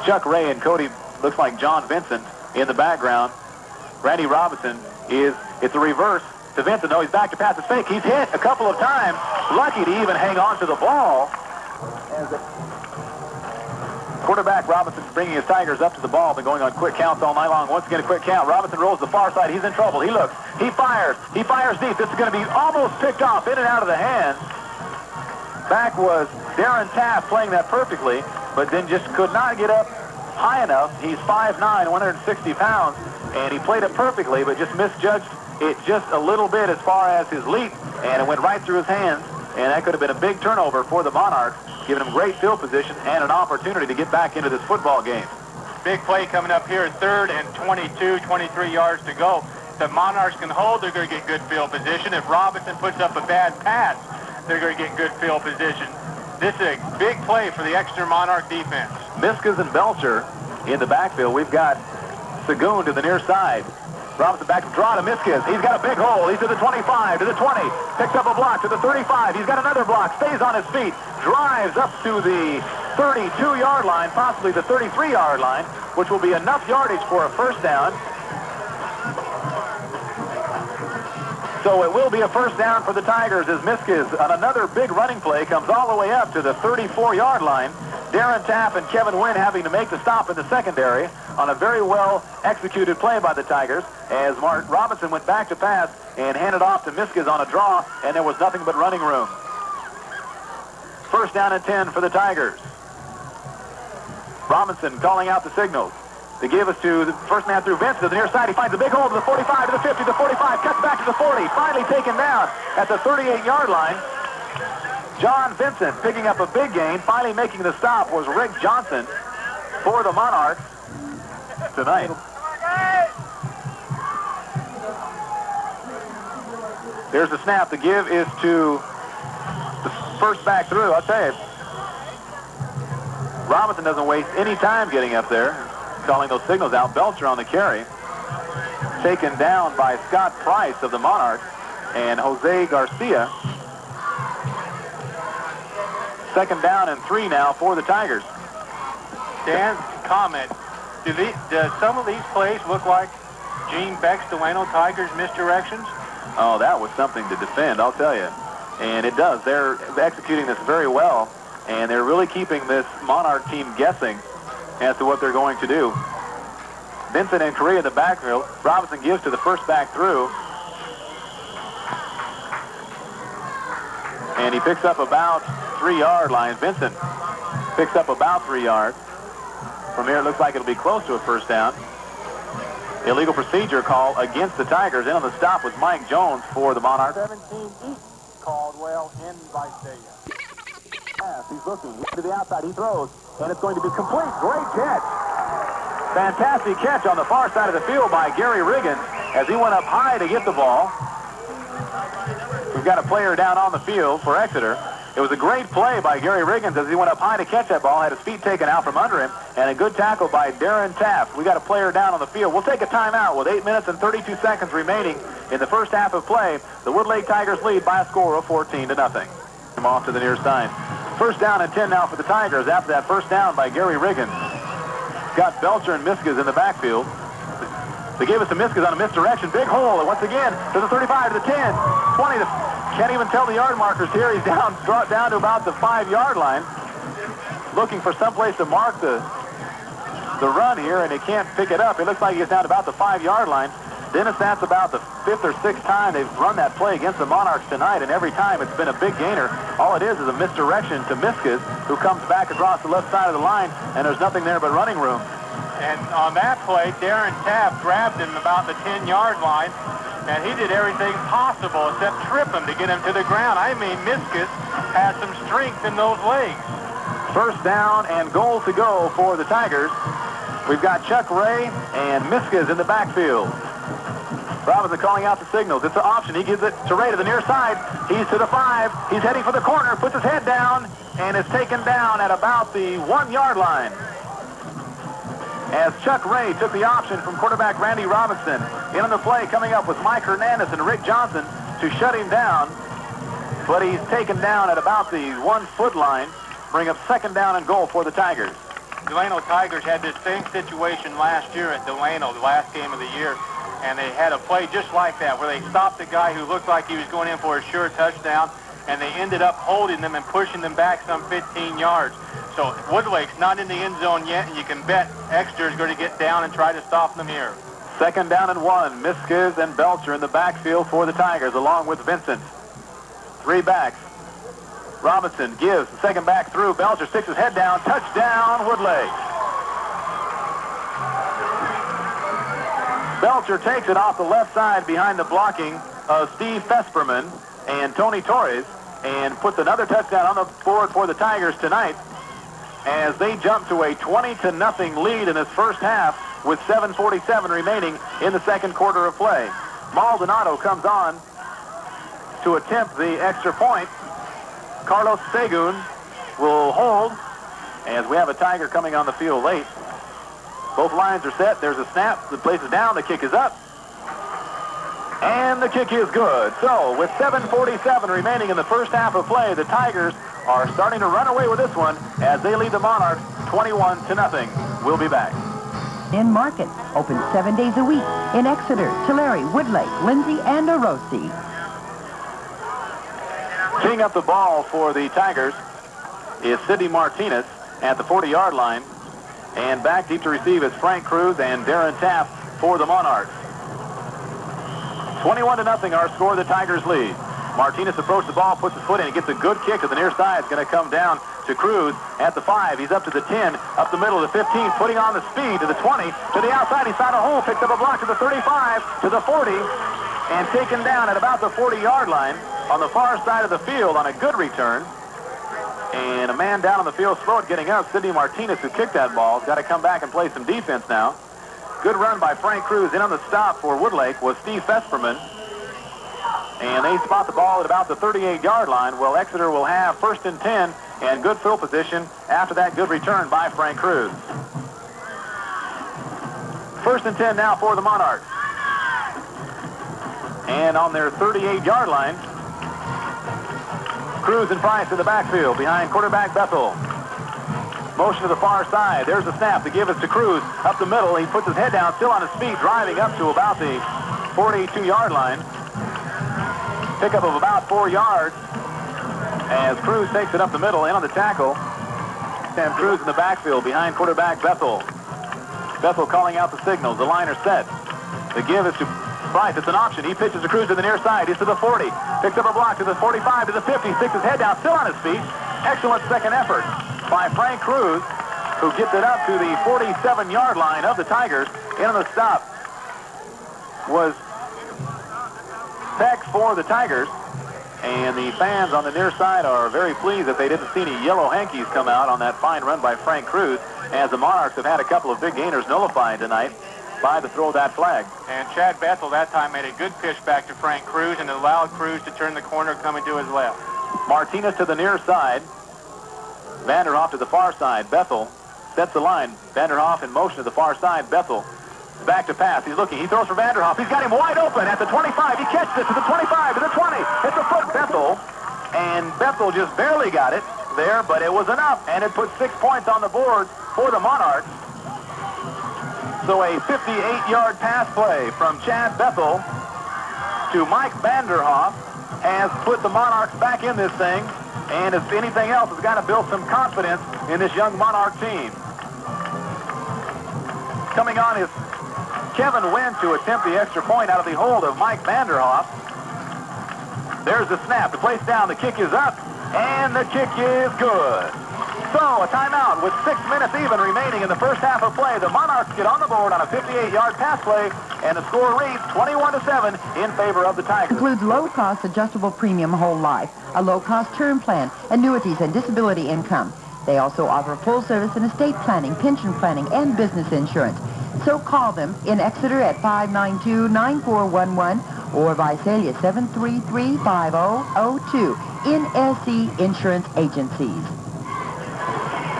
Chuck Ray and Cody, looks like John Vincent in the background. Randy Robinson it's a reverse to Vincent. No, he's back to pass. It's fake. He's hit a couple of times. Lucky to even hang on to the ball. Quarterback Robinson bringing his Tigers up to the ball. Been going on quick counts all night long. Once again, a quick count. Robinson rolls to the far side. He's in trouble. He looks. He fires. He fires deep. This is going to be almost picked off in and out of the hands. Back was Darren Taft playing that perfectly, but then just could not get up high enough. He's 5'9", 160 pounds, and he played it perfectly, but just misjudged it just a little bit as far as his leap, and it went right through his hands, and that could have been a big turnover for the Monarchs, giving him great field position and an opportunity to get back into this football game. Big play coming up here, 3rd and 22, 23 yards to go. If the Monarchs can hold, they're going to get good field position. If Robinson puts up a bad pass, they're going to get good field position. This is a big play for the Exeter Monarch defense. Misquez and Belcher in the backfield. We've got Sagoon to the near side. Robinson back to draw to Misquez. He's got a big hole. He's to the 25, to the 20. Picks up a block to the 35. He's got another block. Stays on his feet. Drives up to the 32-yard line, possibly the 33-yard line, which will be enough yardage for a 1st down. So it will be a 1st down for the Tigers as Misquez on another big running play comes all the way up to the 34-yard line. Darren Taff and Kevin Wynn having to make the stop in the secondary on a very well executed play by the Tigers as Robinson went back to pass and handed off to Misquez on a draw, and there was nothing but running room. 1st down and 10 for the Tigers. Robinson calling out the signals. They give us to the first man through Vincent to the near side. He finds a big hole to the 45, to the 50, to the 45, cuts back to the 40, finally taken down at the 38-yard line. John Vincent picking up a big gain. Finally making the stop was Rick Johnson for the Monarchs tonight. There's the snap. The give is to the first back through. I'll tell you, Robinson doesn't waste any time getting up there, calling those signals out. Belcher on the carry. Taken down by Scott Price of the Monarchs and Jose Garcia. 2nd down and 3 now for the Tigers. Dan, comment. Do some of these plays look like Gene Beck's Delano Tigers misdirections? Oh, that was something to defend, I'll tell you. And it does. They're executing this very well, and they're really keeping this Monarch team guessing as to what they're going to do. Vincent and Correa in the backfield. Robinson gives to the first back through. And he picks up about 3-yard line. Vincent picks up about 3 yards. From here, it looks like it'll be close to a first down. Illegal procedure call against the Tigers. In on the stop was Mike Jones for the Monarchs. 17 East Caldwell in Visalia. He's looking to the outside. He throws, and it's going to be complete. Great catch. Fantastic catch on the far side of the field by Gary Riggins as he went up high to get the ball. We've got a player down on the field for Exeter. It was a great play by Gary Riggins as he went up high to catch that ball, had his feet taken out from under him, and a good tackle by Darren Taft. We got a player down on the field. We'll take a timeout with 8 minutes and 32 seconds remaining in the first half of play. The Woodlake Tigers lead by a score of 14-0. Come off to the near side. First down and 10 now for the Tigers after that first down by Gary Riggins. Got Belcher and Misquez in the backfield. They gave us to Misquez on a misdirection. Big hole, and once again, to the 35, to the 10, 20, can't even tell the yard markers here. He's down to about the 5-yard line. Looking for someplace to mark the run here, and he can't pick it up. It looks like he's down to about the 5-yard line. Dennis, that's about the 5th or 6th time they've run that play against the Monarchs tonight, and every time it's been a big gainer. All it is a misdirection to Misquez, who comes back across the left side of the line, and there's nothing there but running room. And on that play, Darren Taft grabbed him about the 10-yard line, and he did everything possible except trip him to get him to the ground. I mean, Misquez has some strength in those legs. First down and goal to go for the Tigers. We've got Chuck Ray and Misquez in the backfield. Robinson calling out the signals. It's an option. He gives it to Ray to the near side. He's to the 5. He's heading for the corner, puts his head down, and is taken down at about the 1-yard line. As Chuck Ray took the option from quarterback Randy Robinson. In on the play coming up with Mike Hernandez and Rick Johnson to shut him down. But he's taken down at about the 1-foot line. Bring up second down and goal for the Tigers. Delano Tigers had this same situation last year at Delano, the last game of the year. And they had a play just like that where they stopped a guy who looked like he was going in for a sure touchdown, and they ended up holding them and pushing them back some 15 yards. So Woodlake's not in the end zone yet, and you can bet Exeter is going to get down and try to stop them here. Second down and 1. Misquez and Belcher in the backfield for the Tigers, along with Vincent. 3 backs. Robinson gives the second back through. Belcher sticks his head down. Touchdown, Woodlake. Belcher takes it off the left side behind the blocking of Steve Fesperman and Tony Torres, and puts another touchdown on the board for the Tigers tonight as they jump to a 20-0 lead in this first half with 7:47 remaining in the second quarter of play. Maldonado comes on to attempt the extra point. Carlos Segun will hold as we have a Tiger coming on the field late. Both lines are set. There's a snap. The place is down. The kick is up. And the kick is good. So with 7:47 remaining in the first half of play, the Tigers are starting to run away with this one as they lead the Monarchs 21-0. We'll be back. In Market, open 7 days a week in Exeter, Tulare, Woodlake, Lindsay, and Orosi. Teeing up the ball for the Tigers is Sidney Martinez at the 40-yard line. And back deep to receive is Frank Cruz and Darren Taft for the Monarchs. 21-0 our score, the Tigers lead. Martinez approaches the ball, puts his foot in, and gets a good kick to the near side. It's going to come down to Cruz at the 5. He's up to the 10, up the middle of the 15, putting on the speed to the 20, to the outside. He found a hole, picks up a block to the 35, to the 40, and taken down at about the 40-yard line on the far side of the field on a good return. And a man down on the field slow at getting up. Sidney Martinez, who kicked that ball, has got to come back and play some defense now. Good run by Frank Cruz. In on the stop for Woodlake was Steve Fesperman. And they spot the ball at about the 38-yard line. Well, Exeter will have 1st and 10 and good field position after that good return by Frank Cruz. 1st and 10 now for the Monarchs. And on their 38-yard line, Cruz and Price in the backfield behind quarterback Bethel. Motion to the far side. There's the snap to give it to Cruz up the middle. He puts his head down, still on his feet, driving up to about the 42-yard line. Pickup of about 4 yards as Cruz takes it up the middle, in on the tackle. Sam Cruz in the backfield behind quarterback Bethel. Bethel calling out the signals. The line are set. The give is to Price. It's an option. He pitches to Cruz to the near side. He's to the 40. Picks up a block to the 45, to the 50. Sticks his head down, still on his feet. Excellent second effort by Frank Cruz, who gets it up to the 47-yard line of the Tigers. In on the stop was Peck for the Tigers. And the fans on the near side are very pleased that they didn't see any yellow hankies come out on that fine run by Frank Cruz, as the Monarchs have had a couple of big gainers nullified tonight by the throw of that flag. And Chad Bethel that time made a good pitch back to Frank Cruz and allowed Cruz to turn the corner coming to his left. Martinez to the near side. Vanderhoff to the far side. Bethel sets the line. Vanderhoff in motion to the far side. Bethel back to pass. He's looking. He throws for Vanderhoff. He's got him wide open at the 25. He catches it to the 25, to the 20. It's a foot Bethel. And Bethel just barely got it there, but it was enough. And it put 6 points on the board for the Monarchs. So a 58-yard pass play from Chad Bethel to Mike Vanderhoff has put the Monarchs back in this thing. And if anything else, has got to build some confidence in this young Monarch team. Coming on is Kevin Wynn to attempt the extra point out of the hold of Mike Vanderhoff. There's the snap. The place down. The kick is up. And the kick is good. So a timeout with 6 minutes even remaining in the first half of play. The Monarchs get on the board on a 58-yard pass play. And the score reads 21-7 in favor of the Tigers. Includes low-cost adjustable premium whole life, a low-cost term plan, annuities, and disability income. They also offer full-service and estate planning, pension planning, and business insurance. So call them in Exeter at 592-9411 or Visalia 733-5002. NSC Insurance Agencies.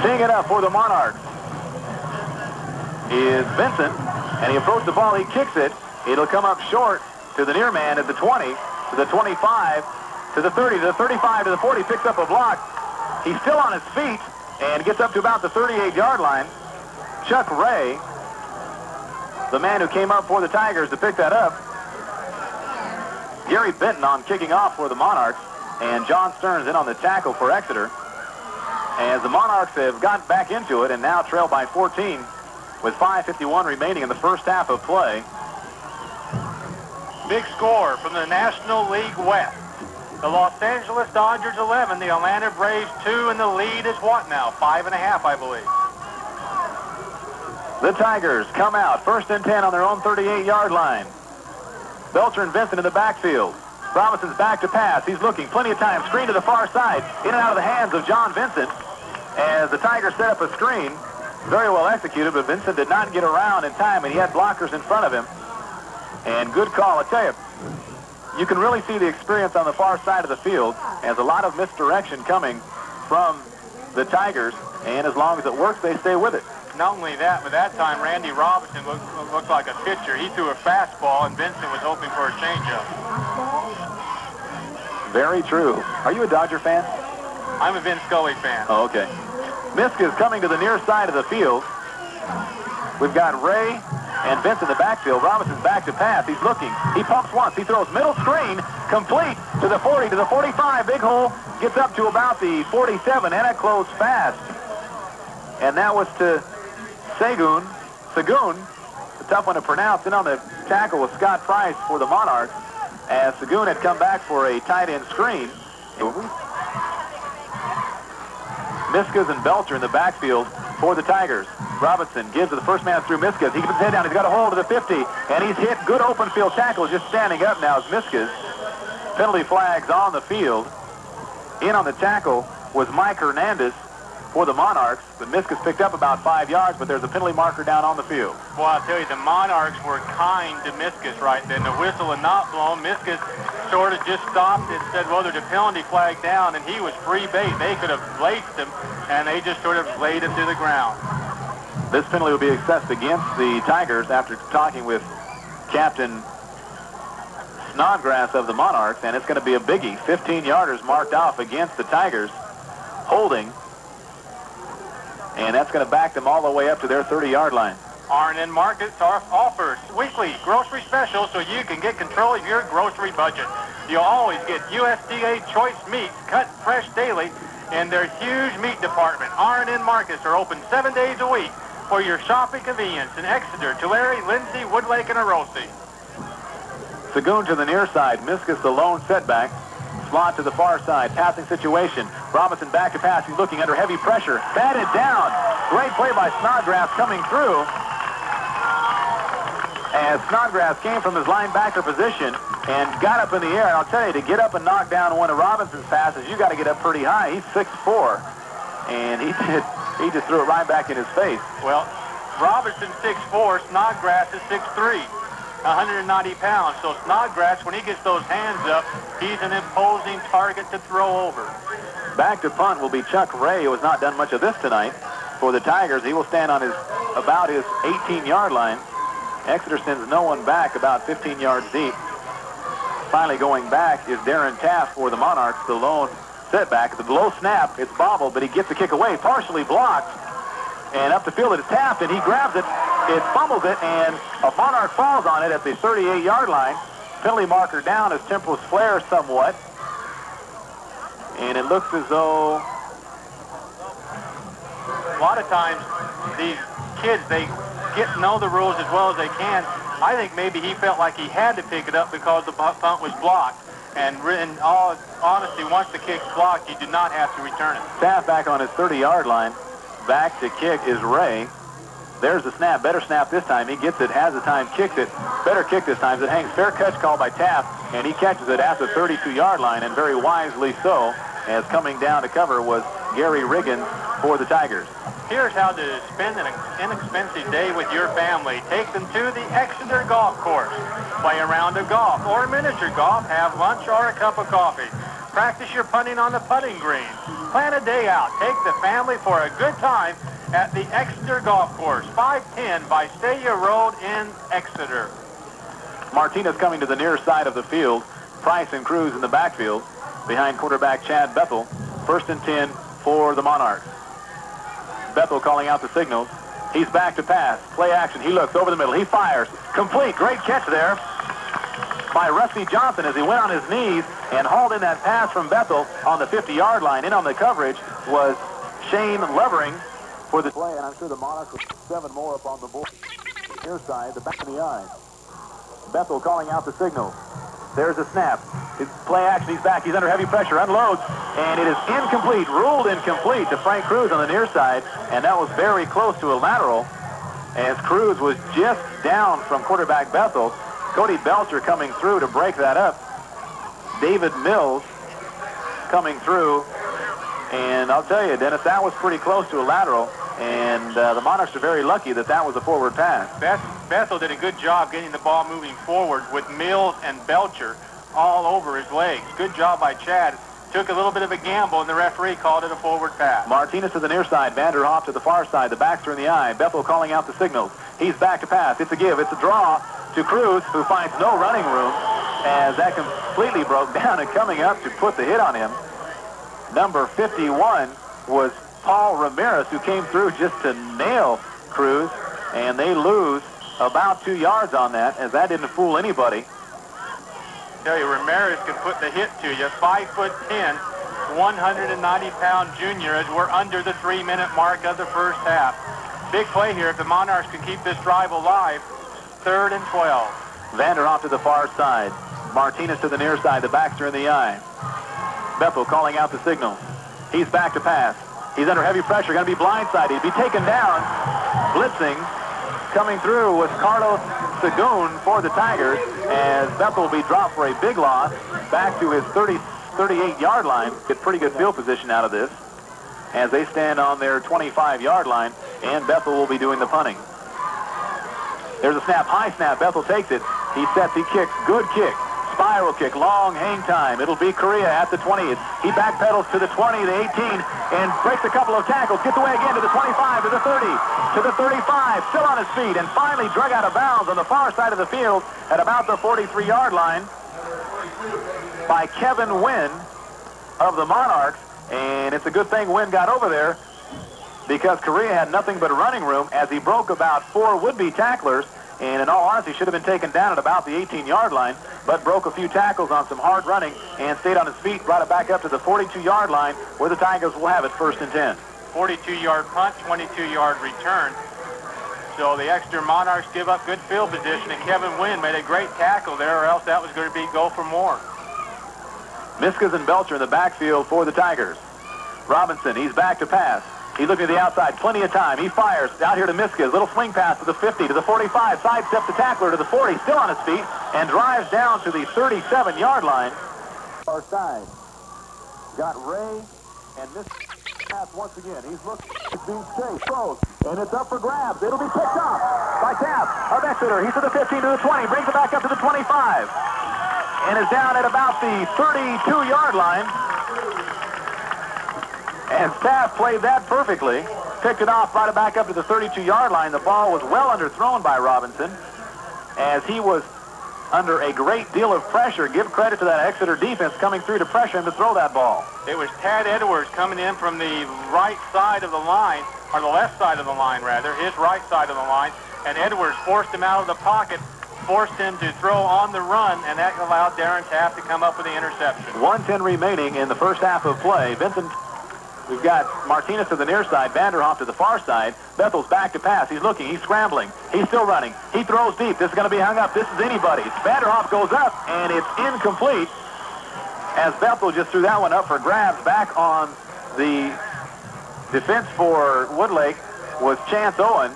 Teeing it up for the Monarchs is Vincent, and he approaches the ball. He kicks it. It'll come up short to the near man at the 20, to the 25, to the 30, to the 35, to the 40. Picks up a block. He's still on his feet and gets up to about the 38-yard line. Chuck Ray, the man who came up for the Tigers to pick that up. Gary Benton on kicking off for the Monarchs, and John Stearns in on the tackle for Exeter, as the Monarchs have gotten back into it and now trail by 14 with 5:51 remaining in the first half of play. Big score from the National League West. The Los Angeles Dodgers 11, the Atlanta Braves 2, and the lead is what now? 5.5, I believe. The Tigers come out first and 10 on their own 38-yard line. Belcher and Vincent in the backfield. Robinson's back to pass. He's looking. Plenty of time. Screen to the far side. In and out of the hands of John Vincent as the Tigers set up a screen. Very well executed, but Vincent did not get around in time, and he had blockers in front of him. And good call. I tell you, you can really see the experience on the far side of the field as a lot of misdirection coming from the Tigers, and as long as it works, they stay with it. Not only that, but that time Randy Robinson looked like a pitcher. He threw a fastball, and Vincent was hoping for a changeup. Very true. Are you a Dodger fan? I'm a Vin Scully fan. Oh, okay. Misquez coming to the near side of the field. We've got Ray and Vince in the backfield. Robinson's back to pass. He's looking. He pumps once. He throws middle screen, complete to the 40, to the 45. Big hole gets up to about the 47, and it closed fast. And that was to Sagoon. A tough one to pronounce. In on the tackle was Scott Price for the Monarchs, as Sagoon had come back for a tight end screen. Misquez and Belcher in the backfield for the Tigers. Robinson gives to the first man through Misquez. He gets his head down. He's got a hold of the 50, and he's hit. Good open field tackle, just standing up now as Misquez. Penalty flags on the field. In on the tackle was Mike Hernandez for the Monarchs, but Misquez picked up about 5 yards, but there's a penalty marker down on the field. Well, I'll tell you, the Monarchs were kind to Misquez right then. The whistle had not blown. Misquez sort of just stopped and said, well, there's a penalty flag down, and he was free bait. They could have laced him, and they just sort of laid him to the ground. This penalty will be assessed against the Tigers after talking with Captain Snodgrass of the Monarchs, and it's going to be a biggie. 15-yarders marked off against the Tigers, holding, and that's going to back them all the way up to their 30-yard line. R&N Markets offers weekly grocery specials so you can get control of your grocery budget. You'll always get USDA choice meats cut fresh daily in their huge meat department. R&N Markets are open 7 days a week for your shopping convenience in Exeter, Tulare, Lindsay, Woodlake, and Orosi. Sagoon to the near side. Misquez the lone setback. Slot to the far side. Passing situation. Robinson back to pass. He's looking under heavy pressure. Batted down. Great play by Snodgrass coming through. As Snodgrass came from his linebacker position and got up in the air. And I'll tell you, to get up and knock down one of Robinson's passes, you got to get up pretty high. He's 6'4", and he just threw it right back in his face. Well, Robinson's 6'4", Snodgrass is 6'3", 190 pounds. So Snodgrass, when he gets those hands up, he's an imposing target to throw over. Back to punt will be Chuck Ray, who has not done much of this tonight for the Tigers. He will stand on about his 18-yard line. Exeter sends no one back about 15 yards deep. Finally going back is Darren Taft for the Monarchs, the lone setback. The low snap, it's bobbled, but he gets the kick away, partially blocked. And up the field it is Taft, and he grabs it. It fumbles it, and a Monarch falls on it at the 38-yard line. Penalty marker down as tempos flare somewhat. And it looks as though a lot of times these kids, they get to know the rules as well as they can. I think maybe he felt like he had to pick it up because the punt was blocked. And in all honesty, once the kick's blocked, you do not have to return it. Taft back on his 30-yard line. Back to kick is Ray. There's the snap. Better snap this time. He gets it, has the time, kicks it. Better kick this time. It hangs. Fair catch call by Taft, and he catches it at the 32-yard line, and very wisely so, as coming down to cover was Gary Riggins for the Tigers. Here's how to spend an inexpensive day with your family. Take them to the Exeter Golf Course. Play a round of golf or miniature golf. Have lunch or a cup of coffee. Practice your putting on the putting green. Plan a day out. Take the family for a good time at the Exeter Golf Course, 510 Visalia Road in Exeter. Martinez coming to the near side of the field. Price and Cruz in the backfield behind quarterback Chad Bethel. 1st and 10 for the Monarchs. Bethel calling out the signals. He's back to pass. Play action. He looks over the middle. He fires. Complete. Great catch there by Rusty Johnson as he went on his knees and hauled in that pass from Bethel on the 50-yard line. In on the coverage was Shane Levering for the play, and I'm sure the Monarchs will 7 more up on the board. Near side, the back of the eye. Bethel calling out the signals. There's a snap. It's play action. He's back. He's under heavy pressure. Unloads. And it is incomplete. Ruled incomplete to Frank Cruz on the near side. And that was very close to a lateral as Cruz was just down from quarterback Bethel. Cody Belcher coming through to break that up. David Mills coming through. And I'll tell you, Dennis, that was pretty close to a lateral. And the Monarchs are very lucky that that was a forward pass. Bethel did a good job getting the ball moving forward with Mills and Belcher all over his legs. Good job by Chad. Took a little bit of a gamble, and the referee called it a forward pass. Martinez to the near side. Vanderhoff to the far side. The backs are in the eye. Bethel calling out the signals. He's back to pass. It's a give. It's a draw to Cruz, who finds no running room as that completely broke down, and coming up to put the hit on him, number 51 was Paul Ramirez, who came through just to nail Cruz, and they lose about 2 yards on that, as that didn't fool anybody. Tell you, Ramirez can put the hit to you. 5'10", 190-pound junior, as we're under the 3-minute mark of the first half. Big play here if the Monarchs can keep this drive alive. 3rd and 12. Vanderhoff to the far side. Martinez to the near side. The backs are in the eye. Bethel calling out the signal. He's back to pass. He's under heavy pressure, going to be blindsided. Be taken down. Blitzing coming through with Carlos Sagoon for the Tigers, as Bethel will be dropped for a big loss back to his 38-yard line. Get pretty good field position out of this as they stand on their 25-yard line, and Bethel will be doing the punting. There's a snap, high snap. Bethel takes it. He sets, he kicks. Good kick. Spiral kick, long hang time. It'll be Correa at the 20. He backpedals to the 20, the 18, and breaks a couple of tackles. Gets away again to the 25, to the 30, to the 35. Still on his feet, and finally drug out of bounds on the far side of the field at about the 43-yard line by Kevin Wynn of the Monarchs. And it's a good thing Wynn got over there, because Correa had nothing but running room as he broke about 4 would-be tacklers. And in all honesty, should have been taken down at about the 18-yard line, but broke a few tackles on some hard running and stayed on his feet, brought it back up to the 42-yard line, where the Tigers will have it 1st and 10. 42-yard punt, 22-yard return. So the Exeter Monarchs give up good field position, and Kevin Wynn made a great tackle there, or else that was going to be go for more. Misquez and Belcher in the backfield for the Tigers. Robinson, he's back to pass. He's looking to the outside, plenty of time. He fires out here to Misquez. Little swing pass to the 50, to the 45, sidesteps the tackler to the 40, still on his feet, and drives down to the 37-yard line. Far side. Got Ray and Misquez pass once again. He's looking, he's being chased, throws, and it's up for grabs. It'll be picked up by Tapp of Exeter. He's to the 15, to the 20, brings it back up to the 25, and is down at about the 32-yard line. And Tapp played that perfectly. Picked it off, brought it back up to the 32-yard line. The ball was well underthrown by Robinson, as he was under a great deal of pressure. Give credit to that Exeter defense coming through to pressure him to throw that ball. It was Tad Edwards coming in from the right side of the line, or the left side of the line, rather, his right side of the line, and Edwards forced him out of the pocket, forced him to throw on the run, and that allowed Darren Tapp to come up with the interception. 1:10 remaining in the first half of play. Vincent, we've got Martinez to the near side, Vanderhoff to the far side. Bethel's back to pass. He's looking. He's scrambling. He's still running. He throws deep. This is going to be hung up. This is anybody's. Vanderhoff goes up, and it's incomplete, as Bethel just threw that one up for grabs. Back on the defense for Woodlake was Chance Owen,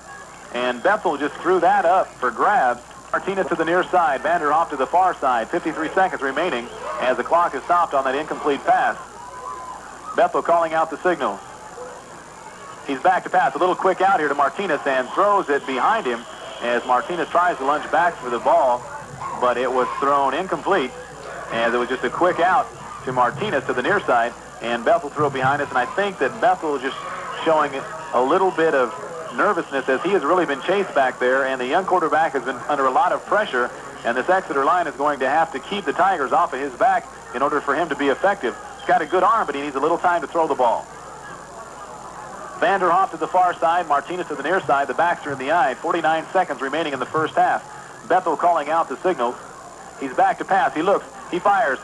and Bethel just threw that up for grabs. Martinez to the near side. Vanderhoff to the far side. 53 seconds remaining as the clock is stopped on that incomplete pass. Bethel calling out the signal. He's back to pass. A little quick out here to Martinez, and throws it behind him as Martinez tries to lunge back for the ball, but it was thrown incomplete, as it was just a quick out to Martinez to the near side, and Bethel threw it behind us. And I think that Bethel is just showing a little bit of nervousness, as he has really been chased back there, and the young quarterback has been under a lot of pressure, and this Exeter line is going to have to keep the Tigers off of his back in order for him to be effective. He's got a good arm, but he needs a little time to throw the ball. Vanderhoff to the far side, Martinez to the near side. The backs are in the eye. 49 seconds remaining in the first half. Bethel calling out the signals. He's back to pass. He looks. He fires.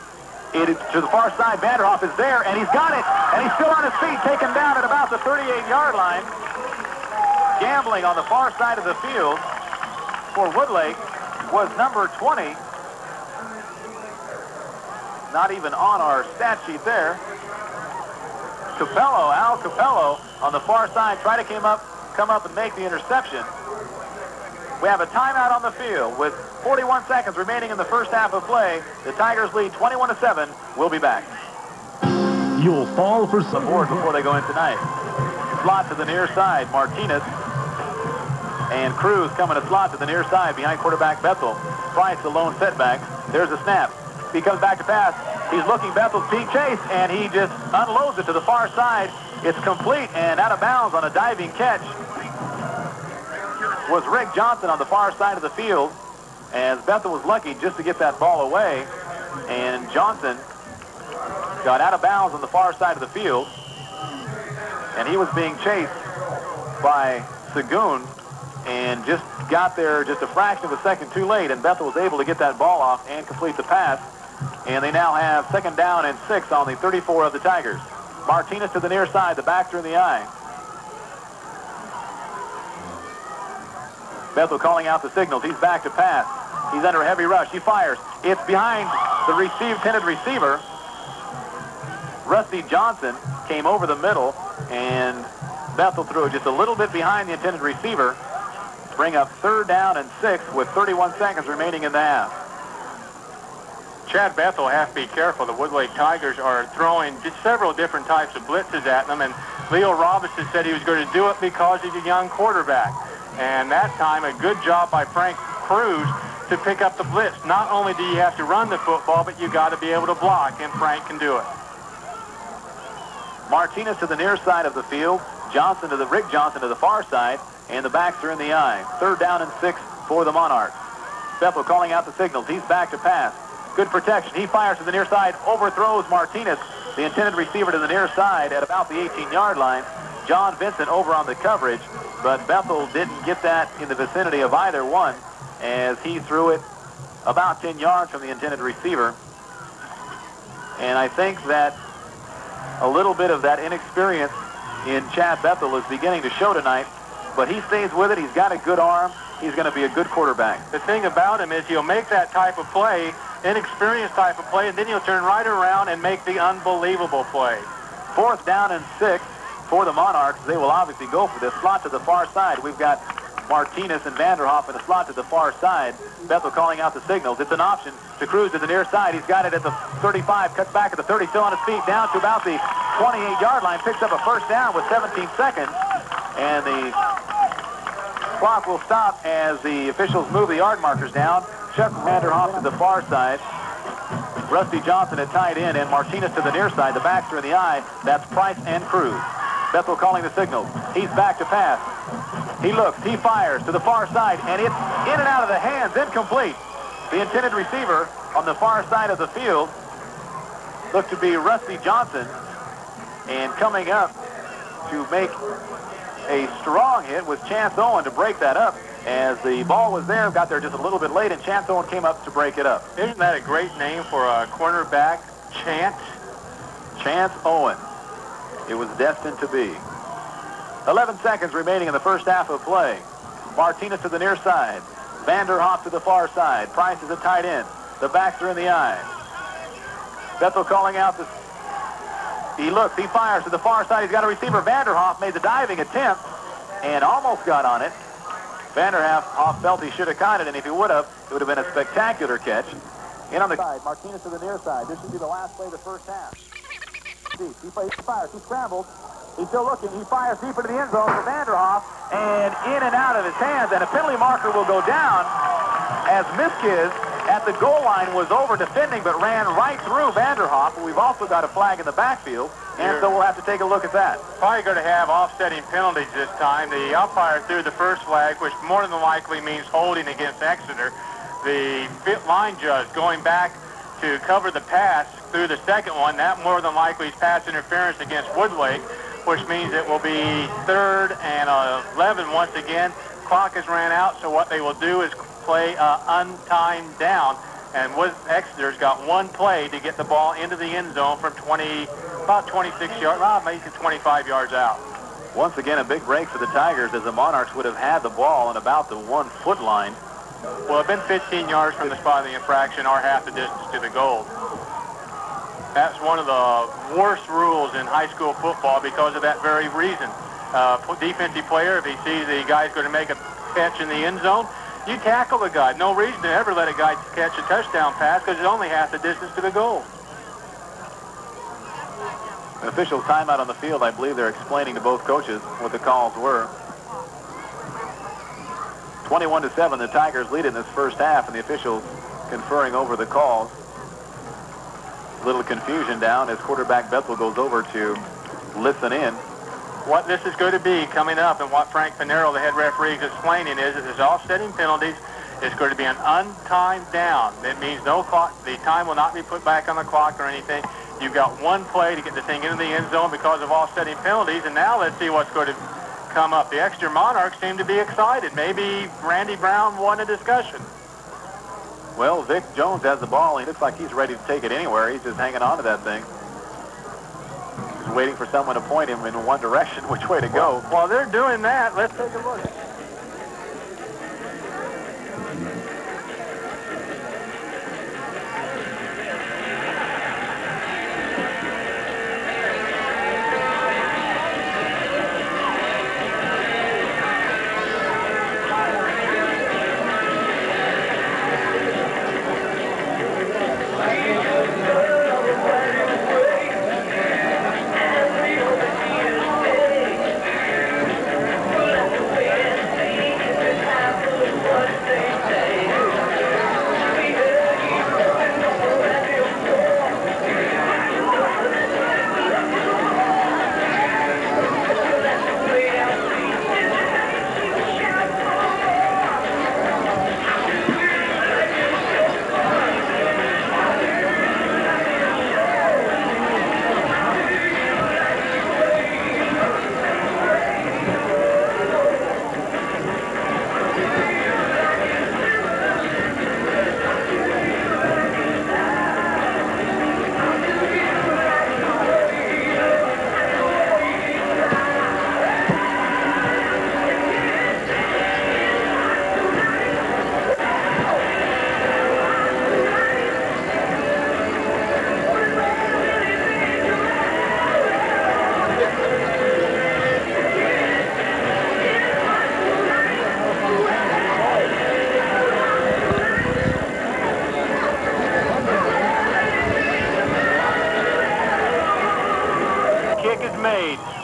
It is to the far side. Vanderhoff is there, and he's got it. And he's still on his feet, taken down at about the 38-yard line. Gambling on the far side of the field for Woodlake was number 20. Not even on our stat sheet there. Cupello, Al Cupello on the far side, try to come up and make the interception. We have a timeout on the field with 41 seconds remaining in the first half of play. The Tigers lead 21-7. We'll be back. You'll fall for some board before they go in tonight. Slot to the near side, Martinez. And Cruz coming to slot to the near side behind quarterback Bethel. Price, the lone setback. There's a snap. He comes back to pass. He's looking, Bethel's Pete Chase, and he just unloads it to the far side. It's complete and out of bounds on a diving catch. Was Rick Johnson on the far side of the field, as Bethel was lucky just to get that ball away, and Johnson got out of bounds on the far side of the field, and he was being chased by Sagoon, and just got there just a fraction of a second too late, and Bethel was able to get that ball off and complete the pass. And they now have 2nd down and 6 on the 34 of the Tigers. Martinez to the near side. The backs are in the eye. Bethel calling out the signals. He's back to pass. He's under a heavy rush. He fires. It's behind the intended receiver. Rusty Johnson came over the middle, and Bethel threw it just a little bit behind the intended receiver. Bring up 3rd down and 6 with 31 seconds remaining in the half. Chad Bethel has to be careful. The Woodlake Tigers are throwing just several different types of blitzes at them, and Leo Robinson said he was going to do it because he's a young quarterback. And that time, a good job by Frank Cruz to pick up the blitz. Not only do you have to run the football, but you got to be able to block, and Frank can do it. Martinez to the near side of the field. Rick Johnson to the far side, and the backs are in the eye. 3rd down and 6 for the Monarchs. Bethel calling out the signals. He's back to pass. Good protection. He fires to the near side, overthrows Martinez, the intended receiver, to the near side at about the 18-yard line. John Vincent over on the coverage, but Bethel didn't get that in the vicinity of either one, as he threw it about 10 yards from the intended receiver. And I think that a little bit of that inexperience in Chad Bethel is beginning to show tonight, but he stays with it. He's got a good arm. He's going to be a good quarterback. The thing about him is he'll make that type of play, inexperienced type of play, and then he'll turn right around and make the unbelievable play. 4th down and 6 for the Monarchs. They will obviously go for this slot to the far side. We've got Martinez and Vanderhoff in a slot to the far side. Bethel calling out the signals. It's an option to Cruz to the near side. He's got it at the 35, cuts back at the 30, still on his feet, down to about the 28-yard line, picks up a first down with 17 seconds, and the clock will stop as the officials move the yard markers down. Chuck Vanderhoff to the far side. Rusty Johnson at tight end, and Martinez to the near side. The backs are in the eye. That's Price and Cruz. Bethel calling the signals. He's back to pass. He looks, he fires to the far side, and it's in and out of the hands, incomplete. The intended receiver on the far side of the field looked to be Rusty Johnson, and coming up to make a strong hit was Chance Owen to break that up. As the ball was there, got there just a little bit late, and Chance Owen came up to break it up. Isn't that a great name for a cornerback, Chance? Chance Owen. It was destined to be. 11 seconds remaining in the first half of play. Martinez to the near side. Vanderhoff to the far side. Price is a tight end. The backs are in the eye. Bethel calling out the... He looks, he fires to the far side. He's got a receiver. Vanderhoff made the diving attempt and almost got on it. Vanderhoff felt he should have caught it, and if he would have, it would have been a spectacular catch. In on the side, Martinez to the near side. This should be the last play of the first half. He fires, he scrambles. He's still looking. He fires deep into the end zone for Vanderhoff, and in and out of his hands, and a penalty marker will go down as Misquez at the goal line was over defending, but ran right through Vanderhoff. We've also got a flag in the backfield, and so we'll have to take a look at that. Probably going to have offsetting penalties this time. The umpire threw the first flag, which more than likely means holding against Exeter. The line judge going back to cover the pass through the second one. That more than likely is pass interference against Woodlake, which means it will be 3rd and 11 once again. Clock has ran out, so what they will do is play untimed down. And Exeter's got one play to get the ball into the end zone from about 26 yards, maybe 25 yards out. Once again, a big break for the Tigers, as the Monarchs would have had the ball at about the 1-foot line. Well, it's been 15 yards from the spot of the infraction, or half the distance to the goal. That's one of the worst rules in high school football because of that very reason. Defensive player, if he sees the guy's going to make a catch in the end zone, you tackle the guy. No reason to ever let a guy catch a touchdown pass because it's only half the distance to the goal. An official timeout on the field. I believe they're explaining to both coaches what the calls were. 21-7, the Tigers lead in this first half, and the officials conferring over the calls. A little confusion down as quarterback Bethel goes over to listen in. What this is going to be coming up, and what Frank Pinero, the head referee, is explaining is that there's offsetting penalties. It's going to be an untimed down. That means no clock. The time will not be put back on the clock or anything. You've got one play to get the thing into the end zone because of offsetting penalties. And now let's see what's going to come up. The Exeter Monarchs seem to be excited. Maybe Randy Brown won a discussion. Well, Vic Jones has the ball. He looks like he's ready to take it anywhere. He's just hanging on to that thing. He's waiting for someone to point him in one direction, which way to go. While they're doing that, let's take a look.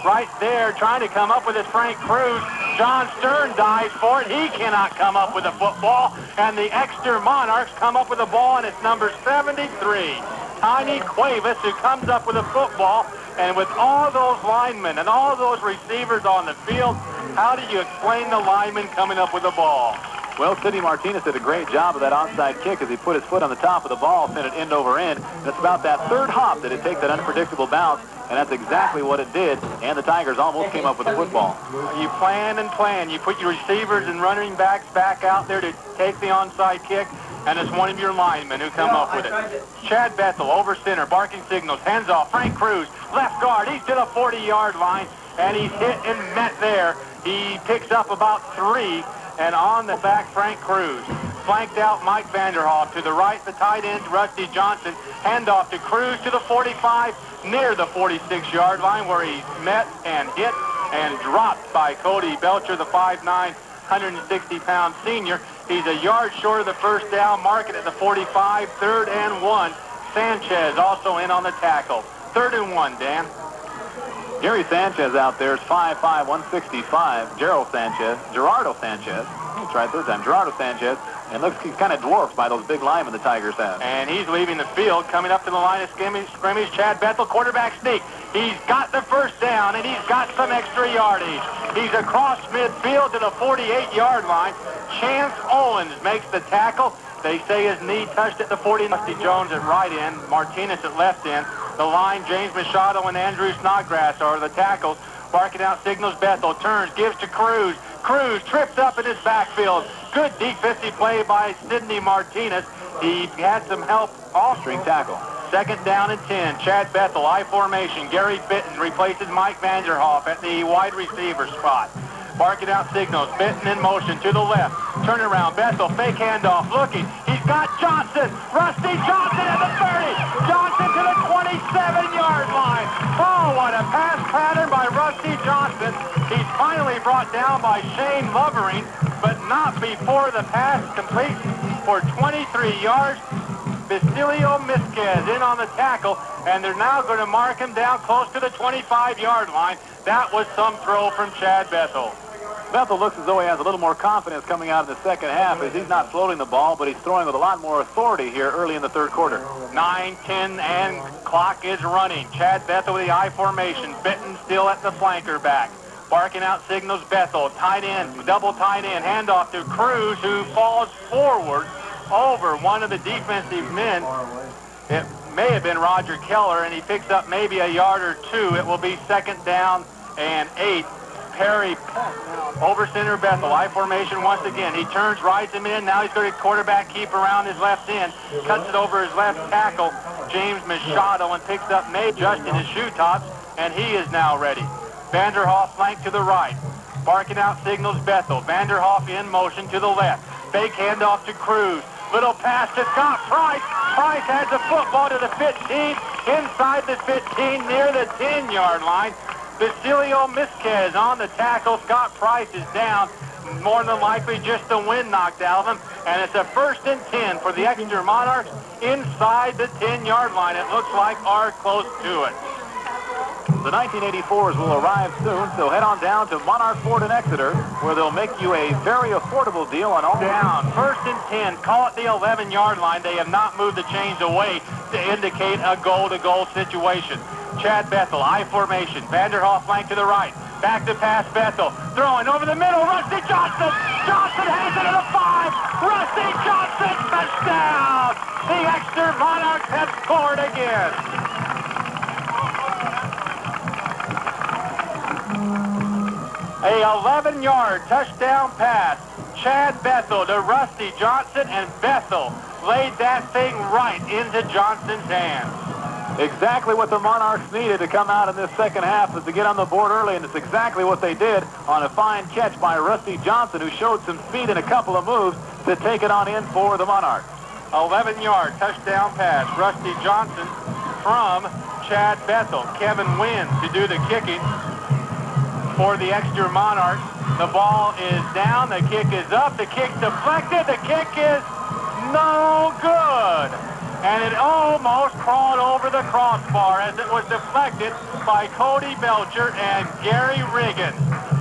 right there trying to come up with his Frank Cruz. John Stern dives for it. He cannot come up with a football. And the Exeter Monarchs come up with a ball, and it's number 73, Tiny Cuevas, who comes up with a football. And with all those linemen and all those receivers on the field, how do you explain the lineman coming up with a ball? Well, Sidney Martinez did a great job of that onside kick as he put his foot on the top of the ball, sent it end over end. And it's about that third hop that it takes that unpredictable bounce, and that's exactly what it did. And the Tigers almost came up with the football. You plan and plan. You put your receivers and running backs back out there to take the onside kick, and it's one of your linemen who come up with it. Chad Bethel over center, barking signals, hands off. Frank Cruz, left guard. He's to the 40-yard line, and he's hit and met there. He picks up about 3. And on the back, Frank Cruz. Flanked out Mike Vanderhoff. To the right, the tight end, Rusty Johnson. Handoff to Cruz to the 45, near the 46-yard line, where he's met and hit and dropped by Cody Belcher, the 5'9", 160-pound senior. He's a yard short of the first down, marking at the 45, 3rd and 1. Sanchez also in on the tackle. 3rd and 1, Dan. Gary Sanchez out there is 5'5", 165. Gerardo Sanchez. Let's try it third time. Gerardo Sanchez. And looks he's kind of dwarfed by those big linemen the Tigers have. And he's leaving the field, coming up to the line of scrimmage. Chad Bethel, quarterback sneak. He's got the first down, and he's got some extra yardage. He's across midfield to the 48-yard line. Chance Owens makes the tackle. They say his knee touched at the 40. Rusty Jones at right end, Martinez at left end. The line, James Machado and Andrew Snodgrass are the tackles. Barking out signals, Bethel turns, gives to Cruz. Cruz trips up in his backfield. Good defensive play by Sidney Martinez. He had some help off string tackle. 2nd down and 10. Chad Bethel, I formation. Gary Fitton replaces Mike Vanderhoff at the wide receiver spot. Barking out signals. Fitton in motion to the left. Turn around. Bethel, fake handoff. Looking. He's got Johnson. Rusty Johnson at the 30. Johnson to the 27-yard line. Oh, what a pass pattern by Rusty Johnson. He's finally brought down by Shane Lovering, but not before the pass complete for 23 yards. Basilio Misquez in on the tackle, and they're now going to mark him down close to the 25-yard line. That was some throw from Chad Bethel. Bethel looks as though he has a little more confidence coming out of the second half as he's not floating the ball, but he's throwing with a lot more authority here early in the third quarter. 9-10 and clock is running. Chad Bethel with the I formation. Fitton still at the flanker back. Barking out signals Bethel. Tight end, double tight end. Handoff to Cruz, who falls forward over one of the defensive men. It may have been Roger Keller, and he picks up maybe a yard or 2. It will be 2nd down and 8. Perry over center Bethel. I formation once again. He turns, rides him in. Now he's going to quarterback keep around his left end. Cuts it over his left tackle, James Machado, and picks up May just in his shoe tops, and he is now ready. Vanderhoff flank to the right. Barking out signals Bethel. Vanderhoff in motion to the left. Fake handoff to Cruz. Little pass to Scott Price. Price has the football to the 15, inside the 15, near the 10-yard line. Basilio Misquez on the tackle. Scott Price is down. More than likely just the wind knocked out of him. And it's a 1st and 10 for the Exeter Monarchs inside the 10-yard line. It looks like are close to it. The 1984s will arrive soon, so head on down to Monarch Ford in Exeter, where they'll make you a very affordable deal on all down. 1st and 10. Call it the 11-yard line. They have not moved the chains away to indicate a goal-to-goal situation. Chad Bethel, I formation. Vanderhoff flank to the right. Back to pass Bethel. Throwing over the middle. Rusty Johnson. Johnson has it at the 5. Rusty Johnson, touchdown. The Exeter Monarchs have scored again. A 11-yard touchdown pass. Chad Bethel to Rusty Johnson, and Bethel laid that thing right into Johnson's hands. Exactly what the Monarchs needed to come out in this second half was to get on the board early, and it's exactly what they did on a fine catch by Rusty Johnson, who showed some speed and a couple of moves to take it on in for the Monarchs. 11-yard touchdown pass. Rusty Johnson from Chad Bethel. Kevin Wynn to do the kicking for the Exeter Monarchs. The ball is down. The kick is up. The kick's deflected. The kick is no good. and it almost crawled over the crossbar as it was deflected by Cody Belcher and Gary Riggins.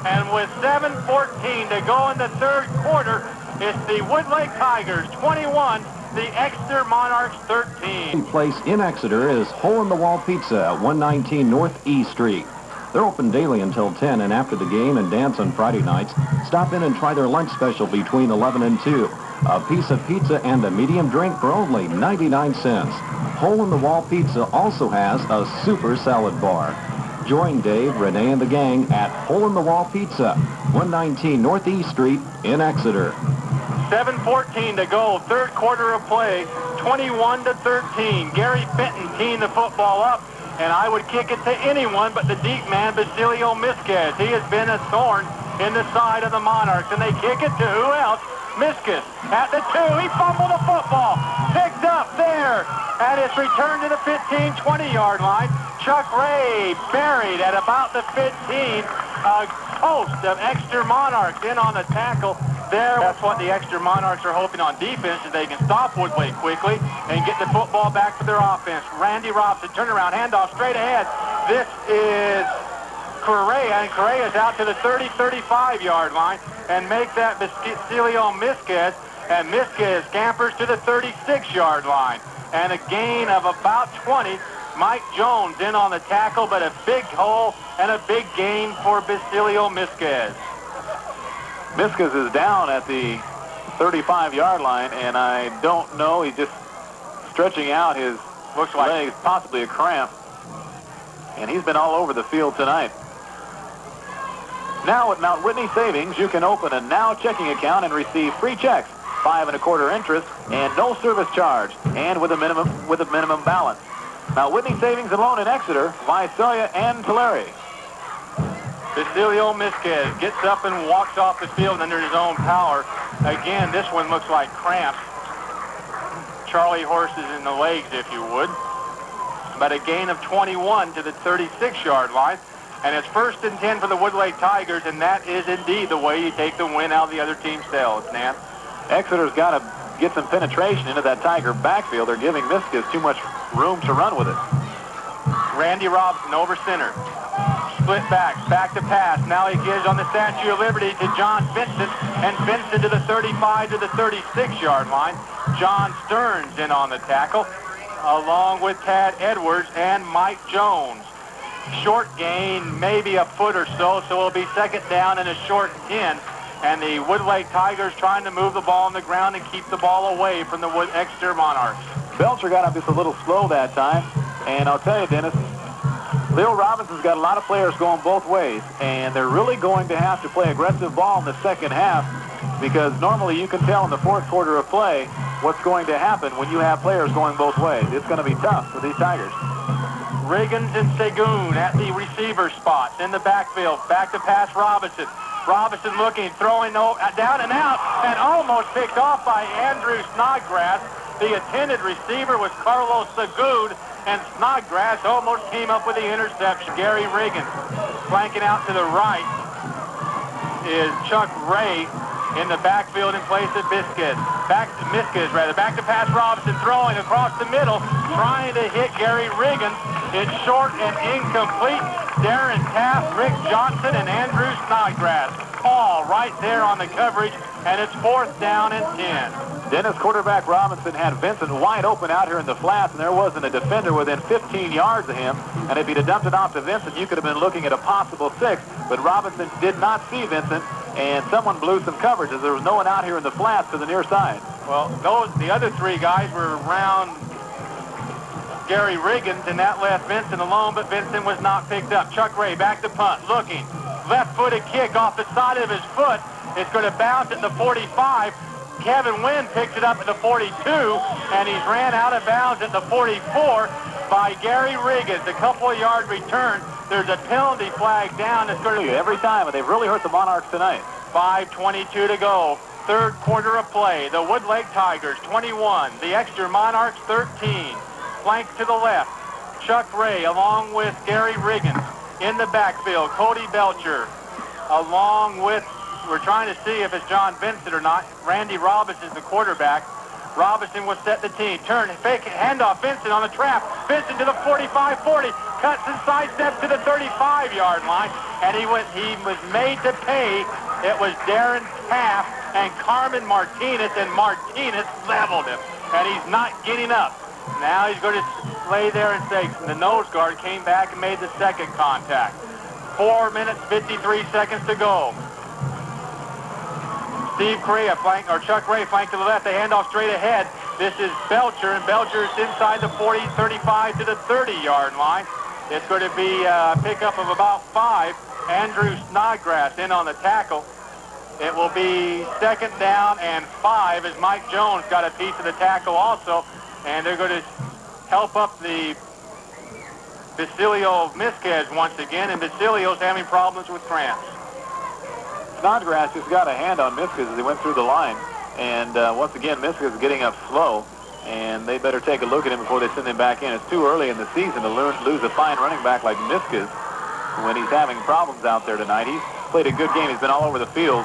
And with 7:14 to go in the third quarter, it's the Woodlake Tigers 21, the Exeter Monarchs 13. Place in Exeter is Hole-in-the-Wall Pizza at 119 North E Street. They're open daily until 10, and after the game and dance on Friday nights, stop in and try their lunch special between 11 and 2. A piece of pizza and a medium drink for only 99 cents. Hole-in-the-Wall Pizza also has a super salad bar. Join Dave, Renee, and the gang at Hole-in-the-Wall Pizza, 119 North E Street in Exeter. 7:14 to go, third quarter of play, 21-13. Gary Fenton teeing the football up, and I would kick it to anyone but the deep man, Basilio Misquez. He has been a thorn in the side of the Monarchs, and they kick it to who else? Misquez at the 2. He fumbled the football. Picked up there, and it's returned to the 15-20-yard line. Chuck Ray buried at about the 15. A host of Exeter Monarchs in on the tackle there. That's what the Exeter Monarchs are hoping on defense, is they can stop Woodlake quickly and get the football back for their offense. Randy Robson, turnaround, handoff straight ahead. This is Correa, and Correa is out to the 30-35-yard line and make that Basilio Misquez, and Misquez scampers to the 36-yard line. And a gain of about 20. Mike Jones in on the tackle, but a big hole and a big gain for Basilio Misquez. Misquez is down at the 35-yard line, and I don't know. He's just stretching out his legs, possibly a cramp. And he's been all over the field tonight. Now at Mount Whitney Savings, you can open a Now checking account and receive free checks, 5 1/4 interest, and no service charge, and with a minimum balance. Mount Whitney Savings and Loan in Exeter, Visalia, and Tulare. Basilio Misquez gets up and walks off the field under his own power. Again, this one looks like cramps. Charlie horses in the legs, if you would. But a gain of 21 to the 36-yard line. And it's 1st and 10 for the Woodlake Tigers, and that is indeed the way you take the win out of the other team's sails, Nan. Exeter's got to get some penetration into that Tiger backfield. They're giving Misquez too much room to run with it. Randy Robson over center. Split back to pass. Now he gives on the Statue of Liberty to John Vincent, and Vincent to the 35 to the 36-yard line. John Stearns in on the tackle, along with Tad Edwards and Mike Jones. Short gain, maybe a foot or so it'll be 2nd down and a short 10. And the Woodlake Tigers trying to move the ball on the ground and keep the ball away from the Exeter Monarchs. Belcher got up just a little slow that time. And I'll tell you, Dennis, Lil Robinson's got a lot of players going both ways. And they're really going to have to play aggressive ball in the second half, because normally you can tell in the fourth quarter of play what's going to happen when you have players going both ways. It's going to be tough for these Tigers. Riggins and Segun at the receiver spots in the backfield. Back to pass Robinson. Robinson looking, throwing down and out, and almost picked off by Andrew Snodgrass. The intended receiver was Carlos Segun, and Snodgrass almost came up with the interception. Gary Riggins flanking out to the right is Chuck Ray in the backfield in place of Misquez. Back to pass Robinson, throwing across the middle, trying to hit Gary Riggins. It's short and incomplete. Darren Taft, Rick Johnson, and Andrew Snodgrass all right there on the coverage, and it's 4th down and 10. Dennis, quarterback Robinson had Vincent wide open out here in the flats, and there wasn't a defender within 15 yards of him. And if he'd have dumped it off to Vincent, you could have been looking at a possible 6. But Robinson did not see Vincent, and someone blew some coverage as there was no one out here in the flats to the near side. Well, the other 3 guys were around Gary Riggins, and that left Vincent alone, but Vincent was not picked up. Chuck Ray back to punt, looking. Left-footed kick off the side of his foot. It's going to bounce at the 45. Kevin Wynn picks it up at the 42, and he's ran out of bounds at the 44 by Gary Riggins. A couple of yard return. There's a penalty flag down. It's going to every time, and they've really hurt the Monarchs tonight. 5:22 to go. Third quarter of play. The Woodlake Tigers 21. The Exeter Monarchs 13. Flank to the left. Chuck Ray along with Gary Riggins. In the backfield, Cody Belcher along with, we're trying to see if it's John Vincent or not. Randy Robinson's the quarterback. Robinson will set the team. Turn, fake, handoff, Vincent on the trap. Vincent to the 45-40. Cuts and sidesteps to the 35-yard line. And he was made to pay. It was Darren Taft and Carmen Martinez, and Martinez leveled him. And he's not getting up. Now he's going to lay there and say the nose guard came back and made the second contact. 4 minutes, 53 seconds to go. Steve Correa flank, or Chuck Ray flank to the left. They hand off straight ahead. This is Belcher, and Belcher is inside the 40, 35 to the 30-yard line. It's going to be a pickup of about 5. Andrew Snodgrass in on the tackle. It will be second down and 5 as Mike Jones got a piece of the tackle also. And they're going to help up the Basilio Misquez once again, and Basilio's having problems with cramps. Snodgrass just got a hand on Misquez as he went through the line. And once again, Misquez is getting up slow, and they better take a look at him before they send him back in. It's too early in the season to lose a fine running back like Misquez when he's having problems out there tonight. He's played a good game. He's been all over the field,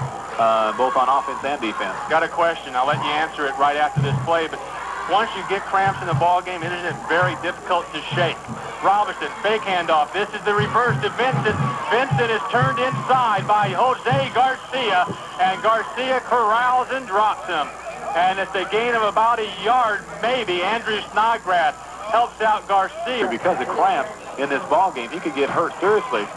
both on offense and defense. Got a question. I'll let you answer it right after this play, but once you get cramps in the ball game, isn't it very difficult to shake? Robinson, fake handoff. This is the reverse to Vincent. Vincent is turned inside by Jose Garcia, and Garcia corrals and drops him. And it's a gain of about a yard, maybe. Andrew Snodgrass helps out Garcia. Because of cramps in this ball game, he could get hurt seriously.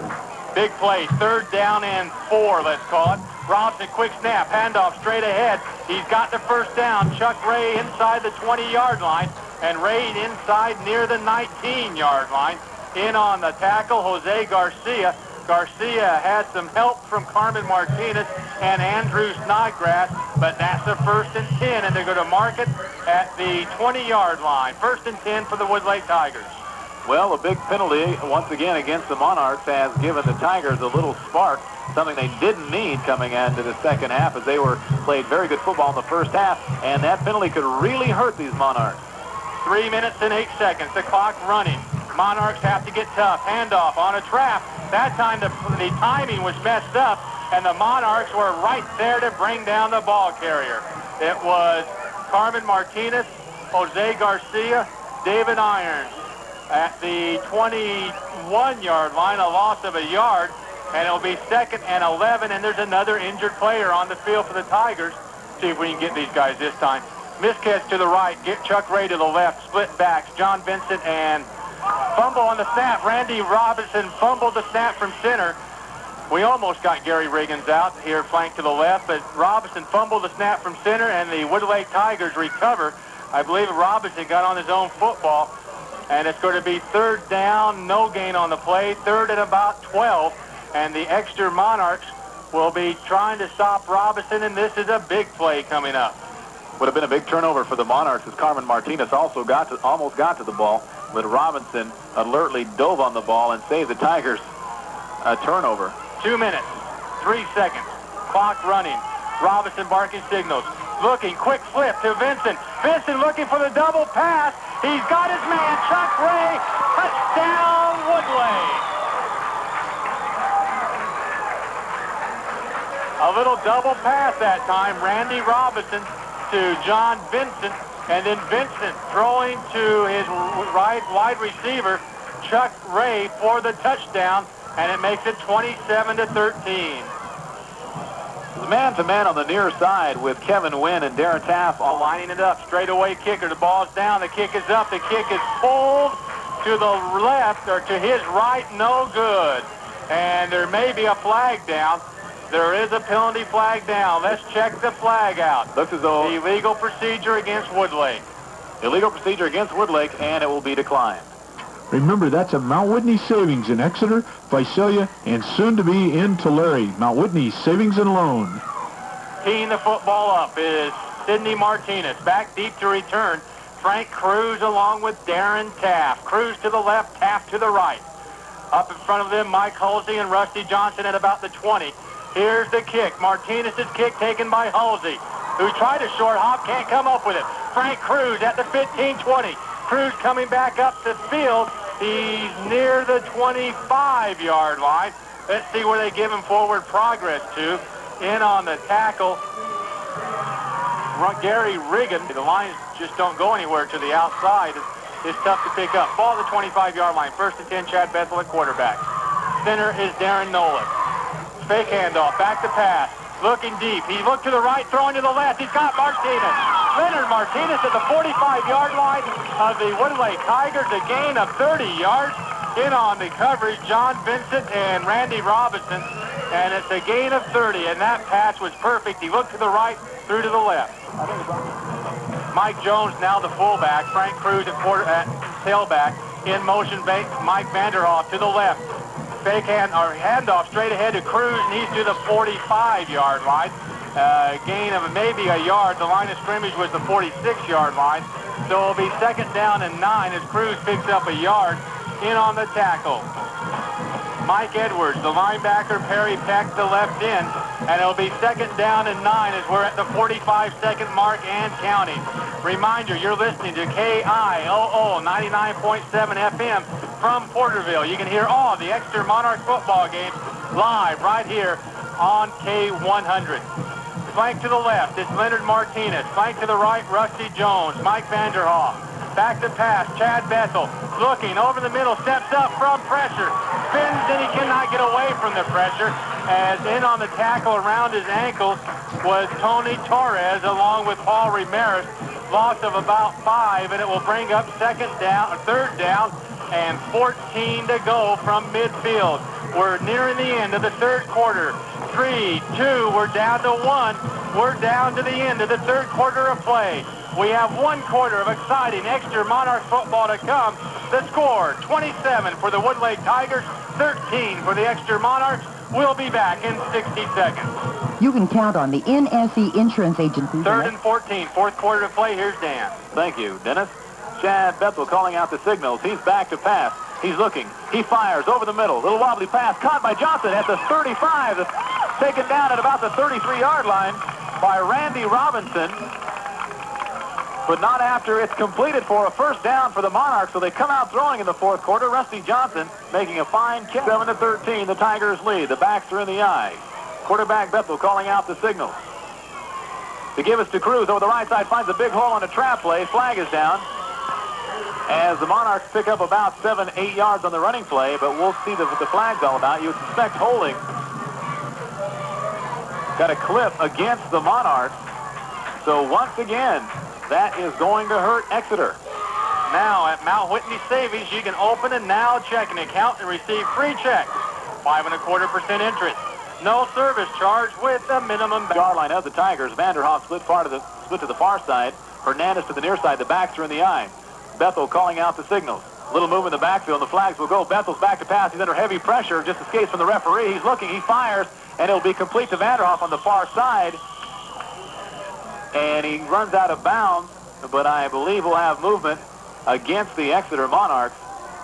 Big play, 3rd down and 4, let's call it. Robinson, quick snap, handoff straight ahead. He's got the first down. Chuck Ray inside the 20-yard line, and Ray inside near the 19-yard line. In on the tackle, Jose Garcia. Garcia has some help from Carmen Martinez and Andrew Snodgrass, but that's a 1st and 10, and they're going to mark it at the 20-yard line. 1st and 10 for the Woodlake Tigers. Well, a big penalty once again against the Monarchs has given the Tigers a little spark, something they didn't need coming into the second half, as they played very good football in the first half, and that penalty could really hurt these Monarchs. 3 minutes and 8 seconds. The clock running. Monarchs have to get tough. Handoff on a trap. That time the timing was messed up, and the Monarchs were right there to bring down the ball carrier. It was Carmen Martinez, Jose Garcia, David Irons at the 21-yard line, a loss of a yard, and it'll be 2nd and 11, and there's another injured player on the field for the Tigers. See if we can get these guys this time. Misquez to the right, get Chuck Ray to the left, split backs, John Vincent, and fumble on the snap. Randy Robinson fumbled the snap from center. We almost got Gary Riggins out here, flanked to the left, but Robinson fumbled the snap from center, and the Woodlake Tigers recover. I believe Robinson got on his own football, and it's going to be 3rd down, no gain on the play, 3rd and about 12, and the extra Monarchs will be trying to stop Robinson, and this is a big play coming up. Would have been a big turnover for the Monarchs, as Carmen Martinez also almost got to the ball, but Robinson alertly dove on the ball and saved the Tigers a turnover. 2 minutes, 3 seconds, clock running. Robinson barking signals. Looking, quick flip to Vincent. Vincent looking for the double pass. He's got his man, Chuck Ray. Touchdown, Woodlake. A little double pass that time. Randy Robinson to John Vincent, and then Vincent throwing to his right wide receiver, Chuck Ray, for the touchdown, and it makes it 27-13. Man-to-man on the near side with Kevin Wynn and Darren Taft all lining it up. Straightaway kicker. The ball's down. The kick is up. The kick is pulled to the left or to his right. No good. And there may be a flag down. There is a penalty flag down. Let's check the flag out. Looks as though illegal procedure against Woodlake. Illegal procedure against Woodlake, and it will be declined. Remember, that's a Mount Whitney Savings in Exeter, Visalia, and soon to be in Tulare. Mount Whitney Savings and Loan. Teeing the football up is Sidney Martinez. Back deep to return. Frank Cruz along with Darren Taft. Cruz to the left, Taft to the right. Up in front of them, Mike Halsey and Rusty Johnson at about the 20. Here's the kick. Martinez's kick taken by Halsey, who tried a short hop, can't come up with it. Frank Cruz at the 15-20. Cruz coming back up the field. He's near the 25-yard line. Let's see where they give him forward progress to. In on the tackle Gary Riggin. The lines just don't go anywhere to the outside. It's tough to pick up. Ball at the 25-yard line. 1st and 10, Chad Bethel at quarterback. Center is Darren Nolan. Fake handoff, back to pass. Looking deep. He looked to the right, throwing to the left. He's got Martinez. Leonard Martinez at the 45-yard line of the Woodlake Tigers. A gain of 30 yards. In on the coverage, John Vincent and Randy Robinson. And it's a gain of 30, and that pass was perfect. He looked to the right, threw to the left. Mike Jones now the fullback. Frank Cruz at tailback. In motion, Mike Vanderhoff to the left. Fake handoff straight ahead to Cruz, and he's to the 45-yard line. Gain of maybe a yard. The line of scrimmage was the 46-yard line. So it'll be 2nd down and 9 as Cruz picks up a yard in on the tackle. Mike Edwards, the linebacker, Perry Peck, the left end, and it'll be 2nd down and 9 as we're at the 45-second mark and counting. Reminder, you're listening to KIOO 99.7 FM from Porterville. You can hear all the Exeter Monarchs football games live right here on K100. Flank to the left, it's Leonard Martinez. Flank to the right, Rusty Jones. Mike Vanderhoff. Back to pass, Chad Bethel. Looking over the middle, steps up from pressure. Spins, and he cannot get away from the pressure. As in on the tackle around his ankles was Tony Torres along with Paul Ramirez. Loss of about 5, and it will bring up 3rd down, and 14 to go from midfield. We're nearing the end of the 3rd quarter. 3, 2, we're down to 1. We're down to the end of the 3rd quarter of play. We have 1 quarter of exciting Exeter Monarchs football to come. The score, 27 for the Woodlake Tigers, 13 for the Exeter Monarchs. We'll be back in 60 seconds. You can count on the NSE Insurance Agency. 3rd and 14, 4th quarter to play. Here's Dan. Thank you, Dennis. Chad Bethel calling out the signals. He's back to pass. He's looking. He fires over the middle. Little wobbly pass caught by Johnson at the 35. Taken down at about the 33-yard line by Randy Robinson. But not after it's completed for a 1st down for the Monarchs. So they come out throwing in the 4th quarter. Rusty Johnson making a fine kick. 7-13, the Tigers lead. The backs are in the eye. Quarterback Bethel calling out the signals. To give us to Cruz over the right side, finds a big hole on a trap play. Flag is down. As the Monarchs pick up about 7-8 yards on the running play, but we'll see what the flag's all about. You would suspect holding. Got a clip against the Monarchs. So once again, that is going to hurt Exeter. Now at Mount Whitney Savings, you can open a now checking account and receive free checks. 5.25% interest. No service charge with a minimum. Yard line of the Tigers. Vanderhoff split to the far side. Fernandez to the near side. The backs are in the eye. Bethel calling out the signals. Little move in the backfield. The flags will go. Bethel's back to pass. He's under heavy pressure. Just escapes from the referee. He's looking. He fires. And it'll be complete to Vanderhoff on the far side. And he runs out of bounds. But I believe we'll have movement against the Exeter Monarchs.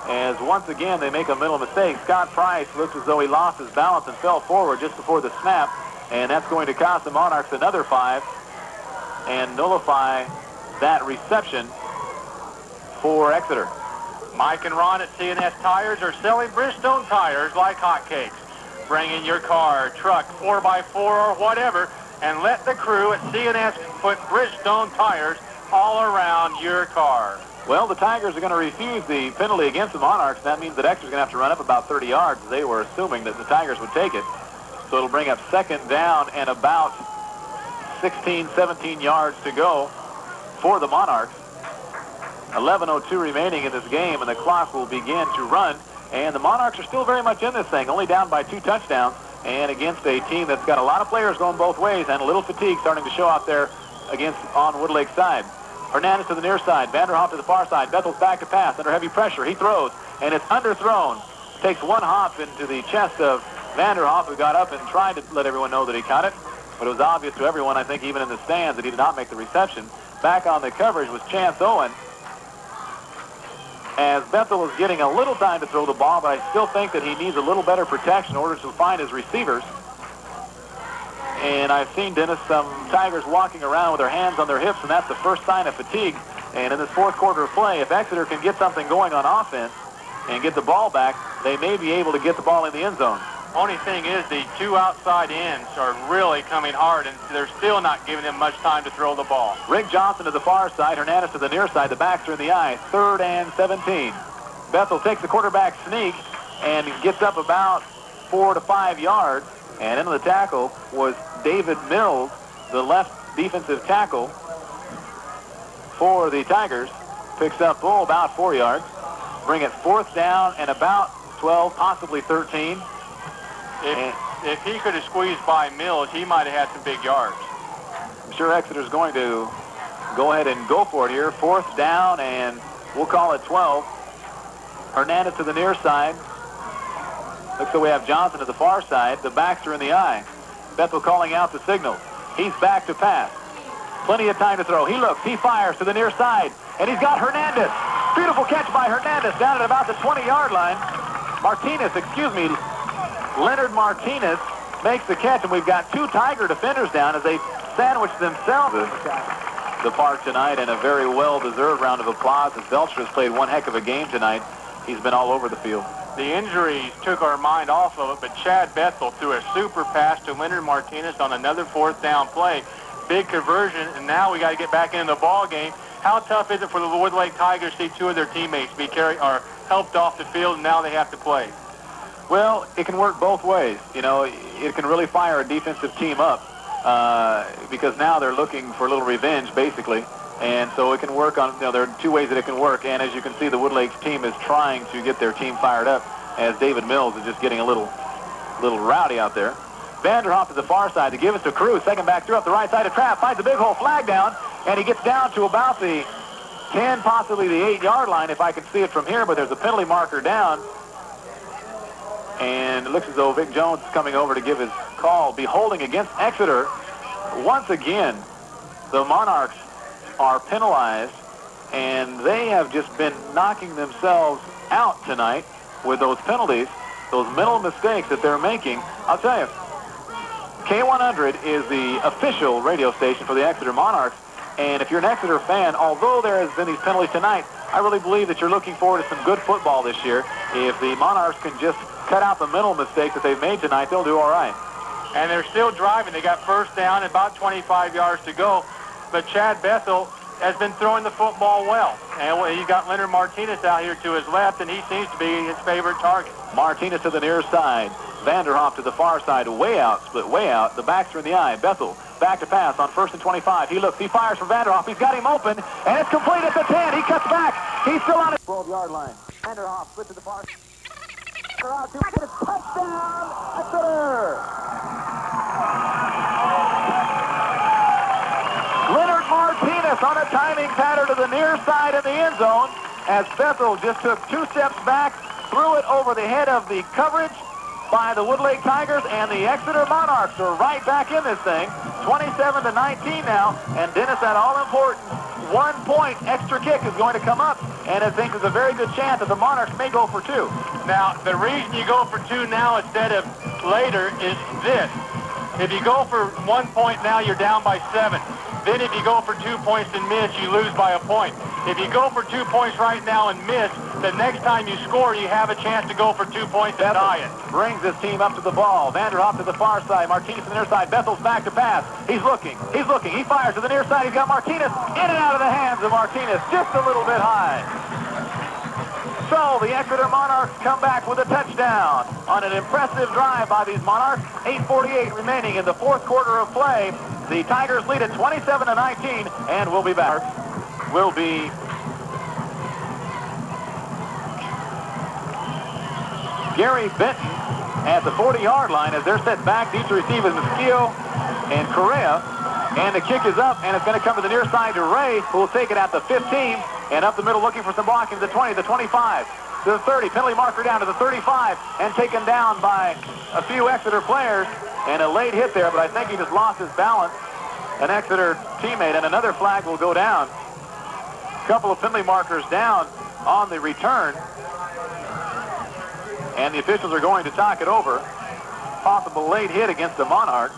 As once again they make a mental mistake. Scott Price looks as though he lost his balance and fell forward just before the snap. And that's going to cost the Monarchs another 5 and nullify that reception for Exeter. Mike and Ron at C&S Tires are selling Bridgestone tires like hotcakes. Bring in your car, truck, 4x4 or whatever, and let the crew at C&S put Bridgestone tires all around your car. Well, the Tigers are going to refuse the penalty against the Monarchs. That means that Exeter's going to have to run up about 30 yards. They were assuming that the Tigers would take it. So it'll bring up 2nd down and about 16, 17 yards to go for the Monarchs. 11:02 remaining in this game, and the clock will begin to run. And the Monarchs are still very much in this thing, only down by 2 touchdowns, and against a team that's got a lot of players going both ways, and a little fatigue starting to show out there on Woodlake's side. Hernandez to the near side, Vanderhoff to the far side. Bethel's back to pass under heavy pressure. He throws, and it's underthrown. Takes one hop into the chest of Vanderhoff, who got up and tried to let everyone know that he caught it. But it was obvious to everyone, I think, even in the stands, that he did not make the reception. Back on the coverage was Chance Owen. As Bethel is getting a little time to throw the ball, but I still think that he needs a little better protection in order to find his receivers. And I've seen, Dennis, some Tigers walking around with their hands on their hips, and that's the first sign of fatigue. And in this 4th quarter of play, if Exeter can get something going on offense and get the ball back, they may be able to get the ball in the end zone. Only thing is the two outside ends are really coming hard, and they're still not giving them much time to throw the ball. Rick Johnson to the far side, Hernandez to the near side. The backs are in the eye. 3rd and 17. Bethel takes the quarterback sneak and gets up about 4 to 5 yards. And into the tackle was David Mills, the left defensive tackle for the Tigers. Picks up about 4 yards. Bring it 4th down and about 12, possibly 13. If he could have squeezed by Mills, he might have had some big yards. I'm sure Exeter's going to go ahead and go for it here. 4th down, and we'll call it 12. Hernandez to the near side. Looks like we have Johnson to the far side. The backs are in the eye. Bethel calling out the signal. He's back to pass. Plenty of time to throw. He looks. He fires to the near side, and he's got Hernandez. Beautiful catch by Hernandez down at about the 20-yard line. Leonard Martinez makes the catch, and we've got 2 Tiger defenders down as they sandwich themselves the park tonight, and a very well-deserved round of applause as Belcher has played one heck of a game tonight. He's been all over the field. The injuries took our mind off of it, but Chad Bethel threw a super pass to Leonard Martinez on another 4th down play. Big conversion, and now we got to get back into the ball game. How tough is it for the Woodlake Tigers to see 2 of their teammates be helped off the field, and now they have to play? Well, it can work both ways. You know, it can really fire a defensive team up because now they're looking for a little revenge, basically. And so it can work on, there are 2 ways that it can work. And as you can see, the Woodlake's team is trying to get their team fired up as David Mills is just getting a little rowdy out there. Vanderhoff to the far side to give it to Cruz. Second back through up the right side of trap. Finds a big hole, flag down, and he gets down to about the 10, possibly the 8-yard line if I can see it from here, but there's a penalty marker down. And it looks as though Vic Jones is coming over to give his call. Be holding against Exeter. Once again, the Monarchs are penalized, and they have just been knocking themselves out tonight with those penalties, those mental mistakes that they're making. I'll tell you, K100 is the official radio station for the Exeter Monarchs, and if you're an Exeter fan, although there has been these penalties tonight, I really believe that you're looking forward to some good football this year. If the Monarchs can just cut out the mental mistakes that they've made tonight, they'll do all right. And they're still driving. They got 1st down, about 25 yards to go. But Chad Bethel has been throwing the football well. And he's got Leonard Martinez out here to his left, and he seems to be his favorite target. Martinez to the near side. Vanderhoff to the far side, way out, split way out. The backs are in the eye. Bethel back to pass on 1st and 25. He looks, he fires for Vanderhoff. He's got him open, and it's complete at the 10. He cuts back. He's still on his 12-yard line. Vanderhoff split to the far side. Out to get a touchdown, Exeter! Leonard Martinez on a timing pattern to the near side of the end zone as Bethel just took 2 steps back, threw it over the head of the coverage by the Woodlake Tigers, and the Exeter Monarchs are right back in this thing. 27-19 now, and Dennis, that all-important 1-point extra kick is going to come up, and I think there's a very good chance that the Monarchs may go for 2. Now, the reason you go for 2 now instead of later is this. If you go for 1 point now, you're down by 7. Then if you go for 2 points and miss, you lose by a point. If you go for 2 points right now and miss, the next time you score, you have a chance to go for 2 points and tie it. Brings his team up to the ball. Vanderhoff to the far side. Martinez to the near side. Bethel's back to pass. He's looking. He's looking. He fires to the near side. He's got Martinez in and out of the hands of Martinez. Just a little bit high. So the Exeter Monarchs come back with a touchdown on an impressive drive by these Monarchs. 8:48 remaining in the 4th quarter of play. The Tigers lead at 27-19, and we'll be back. Will be Gary Benton at the 40-yard line as they're set back. Deep to receive is Misquez and Correa. And the kick is up, and it's going to come to the near side to Ray, who will take it at the 15. And up the middle looking for some blocking, the 20, the 25, to the 30. Penalty marker down to the 35, and taken down by a few Exeter players. And a late hit there, but I think he just lost his balance. An Exeter teammate, and another flag will go down. A couple of penalty markers down on the return. And the officials are going to talk it over. Possible late hit against the Monarch.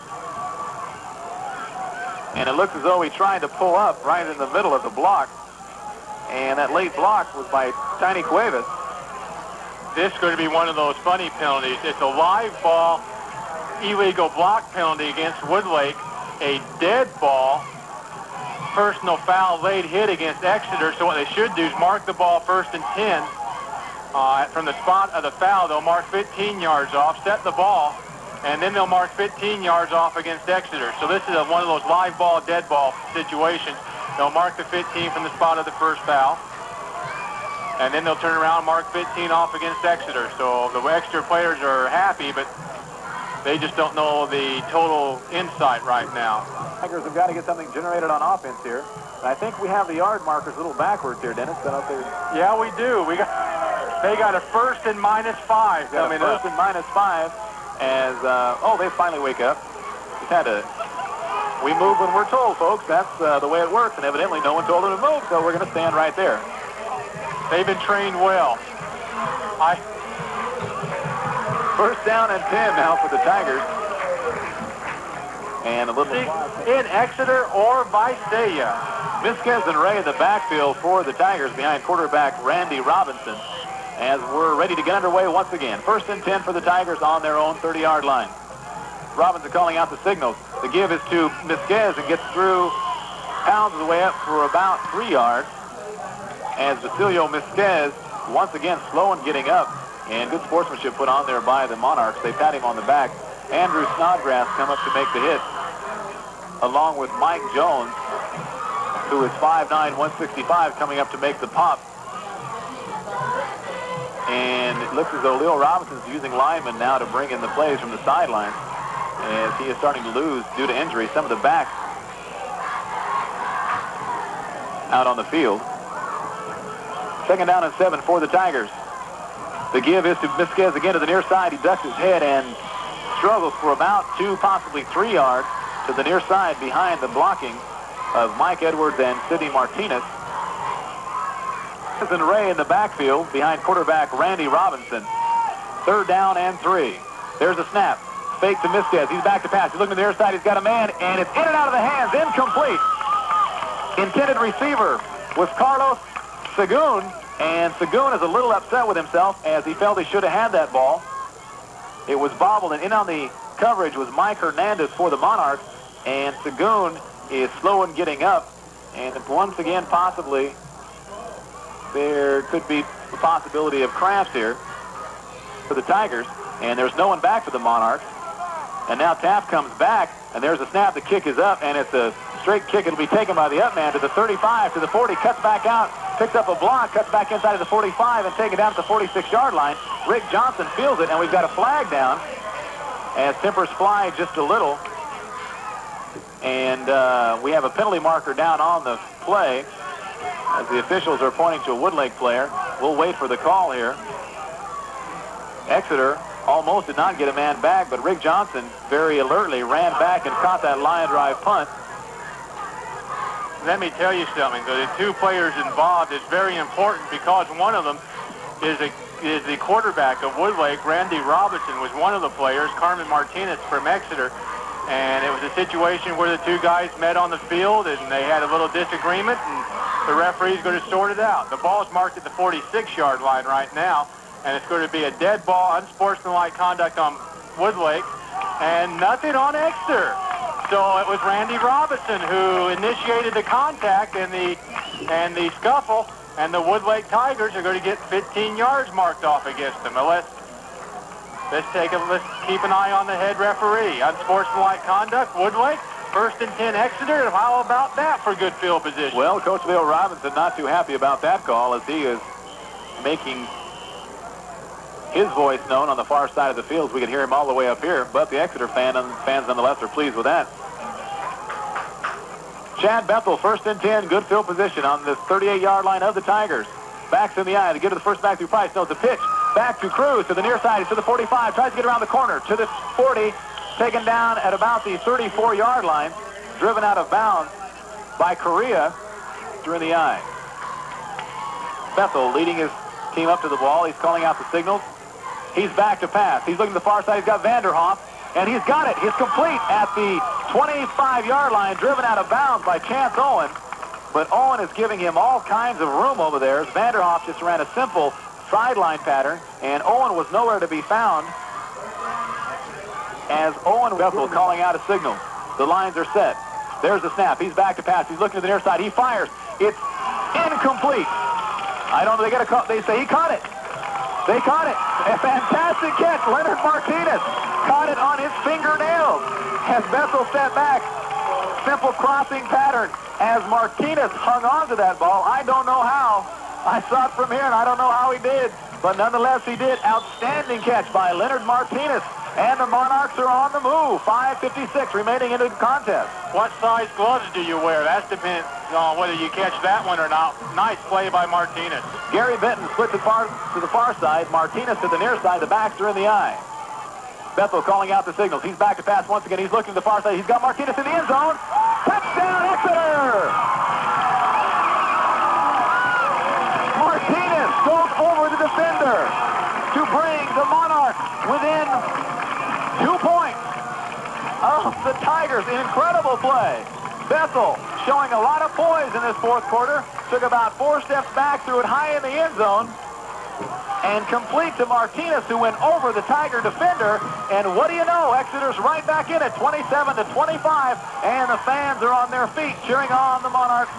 And it looks as though he tried to pull up right in the middle of the block. And that late block was by Tiny Cuevas. this is going to be one of those funny penalties. It's a live ball, illegal block penalty against Woodlake, a dead ball, personal foul, late hit against Exeter. So what they should do is mark the ball 1st and 10. From the spot of the foul, they'll mark 15 yards off, set the ball, and then they'll mark 15 yards off against Exeter. So this is one of those live ball, dead ball situations. They'll mark the 15 from the spot of the first foul, and then they'll turn around and mark 15 off against Exeter. So the Exeter players are happy, but they just don't know the total insight right now. Tigers have got to get something generated on offense here. And I think we have the yard markers a little backwards here, Dennis. Yeah, we do. They got a 1st and -5 coming up. 1st and -5 as, they finally wake up. Just had to, we move when we're told, folks. That's the way it works, and evidently no one told them to move, so we're going to stand right there. They've been trained well. 1st down and 10 now for the Tigers. And a little in Exeter or Visalia. Misquez and Ray in the backfield for the Tigers behind quarterback Randy Robinson as we're ready to get underway once again. 1st and 10 for the Tigers on their own 30-yard line. Robinson calling out the signals. The give is to Misquez and gets through, pounds the way up for about 3 yards as Basilio Misquez once again slow in getting up, and good sportsmanship put on there by the Monarchs. They pat him on the back. Andrew Snodgrass come up to make the hit, along with Mike Jones, who is 5'9", 165, coming up to make the pop. And it looks as though Leo Robinson's using linemen now to bring in the plays from the sidelines, as he is starting to lose due to injury some of the backs out on the field. 2nd down and 7 for the Tigers. The give is to Misquez again to the near side. He ducks his head and struggles for about 2, possibly 3 yards to the near side behind the blocking of Mike Edwards and Sidney Martinez. And Ray in the backfield behind quarterback Randy Robinson. 3rd down and 3. There's a snap. Fake to Misquez. He's back to pass. He's looking to the near side. He's got a man, and it's in and out of the hands. Incomplete. Intended receiver was Carlos Sagoon, and Sagoon is a little upset with himself as he felt he should have had that ball. It was bobbled, and in on the coverage was Mike Hernandez for the Monarchs, and Sagoon is slow in getting up, and once again, possibly, there could be the possibility of cramps here for the Tigers, and there's no one back for the Monarchs. And now Taft comes back, and there's a snap. The kick is up, and it's a straight kick. It'll be taken by the up man to the 35, to the 40, cuts back out, picks up a block, cuts back inside of the 45, and taken down at the 46-yard line. Rick Johnson feels it, and we've got a flag down as tempers fly just a little. And we have a penalty marker down on the play as the officials are pointing to a Woodlake player. We'll wait for the call here. Exeter almost did not get a man back, but Rick Johnson very alertly ran back and caught that line drive punt. Let me tell you something. The 2 players involved is very important because one of them is the quarterback of Woodlake. Randy Robinson was one of the players, Carmen Martinez from Exeter. And it was a situation where the 2 guys met on the field and they had a little disagreement, and the referee's going to sort it out. The ball's marked at the 46-yard line right now, and it's going to be a dead ball, unsportsmanlike conduct on Woodlake, and nothing on Exeter. So it was Randy Robinson who initiated the contact and the scuffle, and the Woodlake Tigers are going to get 15 yards marked off against them. Let's keep an eye on the head referee. Unsportsmanlike conduct, Woodlake. 1st and 10 Exeter. How about that for good field position? Well, Coach Leo Robinson not too happy about that call as he is making his voice known on the far side of the field. We can hear him all the way up here, but the Exeter fans nonetheless are pleased with that. Chad Bethel, 1st and 10, good field position on the 38-yard line of the Tigers. Backs in the eye to get to the first back through Price. No, it's a pitch. Back to Cruz to the near side, to the 45, tries to get around the corner, to the 40, taken down at about the 34-yard line, driven out of bounds by Correa through the eye. Bethel leading his team up to the ball. He's calling out the signals. He's back to pass. He's looking to the far side. He's got Vanderhoff, and he's got it. He's complete at the 25-yard line, driven out of bounds by Chance Owen. But Owen is giving him all kinds of room over there as Vanderhoff just ran a simple sideline pattern, and Owen was nowhere to be found. As Owen Bethel calling out a signal. The lines are set. There's the snap. He's back to pass. He's looking to the near side. He fires. It's incomplete. I don't know. They got a call. They say he caught it. They caught it. A fantastic catch. Leonard Martinez caught it on his fingernails as Bethel stepped back. Simple crossing pattern as Martinez hung on to that ball. I don't know how. I saw it from here, and I don't know how he did. But nonetheless, he did. Outstanding catch by Leonard Martinez. And the Monarchs are on the move. 5:56 remaining into the contest. What size gloves do you wear? That depends on whether you catch that one or not. Nice play by Martinez. Gary Benton splits it to the far side. Martinez to the near side. The backs are in the eye. Bethel calling out the signals. He's back to pass once again. He's looking to the far side. He's got Martinez in the end zone. Touchdown, Exeter! Martinez goes over the defender to bring the Monarchs within 2 points of the Tigers. Incredible play. Bethel showing a lot of poise in this fourth quarter. Took about 4 steps back, threw it high in the end zone, and complete to Martinez, who went over the Tiger defender. And what do you know? Exeter's right back in it, 27-25, and the fans are on their feet cheering on the Monarchs.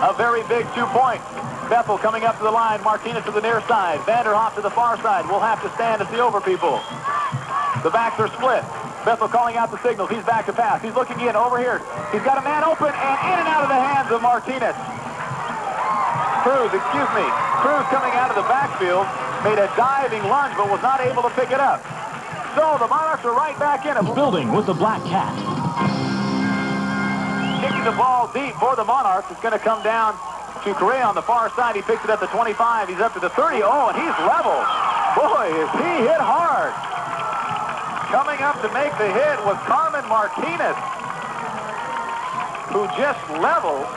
A very big 2 points. Bethel coming up to the line. Martinez to the near side. Vanderhoff to the far side. We'll have to stand to see over people. The backs are split. Bethel calling out the signals. He's back to pass. He's looking in over here. He's got a man open and in and out of the hands of Martinez. Cruz coming out of the backfield, made a diving lunge but was not able to pick it up. So the Monarchs are right back in it. Building with the Black Cat. Kicking the ball deep for the Monarchs. It's going to come down to Correa on the far side. He picks it up to 25. He's up to the 30. Oh, and he's level. Boy, is he hit hard. Coming up to make the hit was Carmen Martinez, who just leveled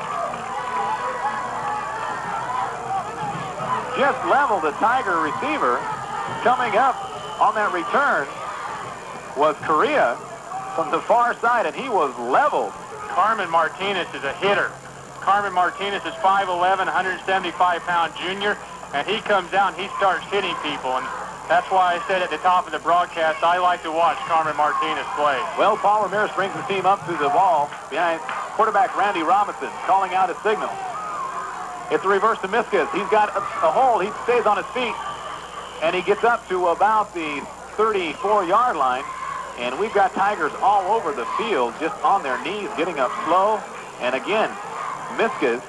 the Tiger receiver. Coming up on that return was Correa from the far side, and he was leveled. Carmen Martinez is a hitter. Carmen Martinez is 5'11", 175-pound junior, and he comes out and he starts hitting people. And that's why I said at the top of the broadcast, I like to watch Carmen Martinez play. Well, Paul Ramirez brings the team up to the ball behind quarterback Randy Robinson, calling out a signal. It's a reverse to Misquez. He's got a hole. He stays on his feet, and he gets up to about the 34-yard line. And we've got Tigers all over the field, just on their knees, getting up slow. And again, Misquez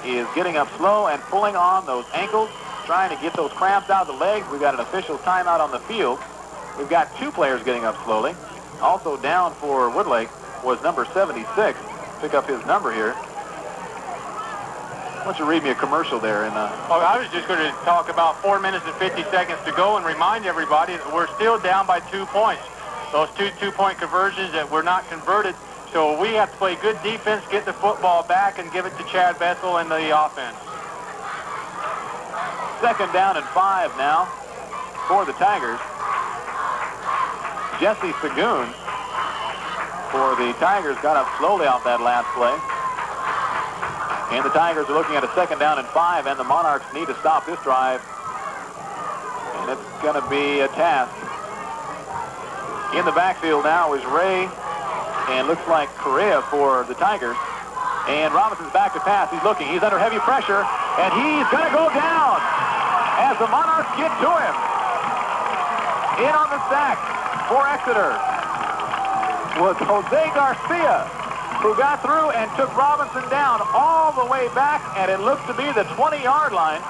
is getting up slow and pulling on those ankles, trying to get those cramps out of the legs. We've got an official timeout on the field. We've got 2 players getting up slowly. Also down for Woodlake was number 76. Pick up his number here. Why don't you read me a commercial there? I was just going to talk about 4 minutes and 50 seconds to go and remind everybody that we're still down by 2 points. Those 2 two-point conversions that were not converted. So we have to play good defense, get the football back, and give it to Chad Bethel and the offense. 2nd down and 5 now for the Tigers. Jesse Sagoon for the Tigers got up slowly off that last play. And the Tigers are looking at a 2nd down and 5, and the Monarchs need to stop this drive. And it's going to be a task. In the backfield now is Ray, and looks like Correa for the Tigers. And Robinson's back to pass. He's looking. He's under heavy pressure, and he's going to go down as the Monarchs get to him. In on the sack for Exeter was Jose Garcia, who got through and took Robinson down all the way back, and it looks to be the 20-yard line.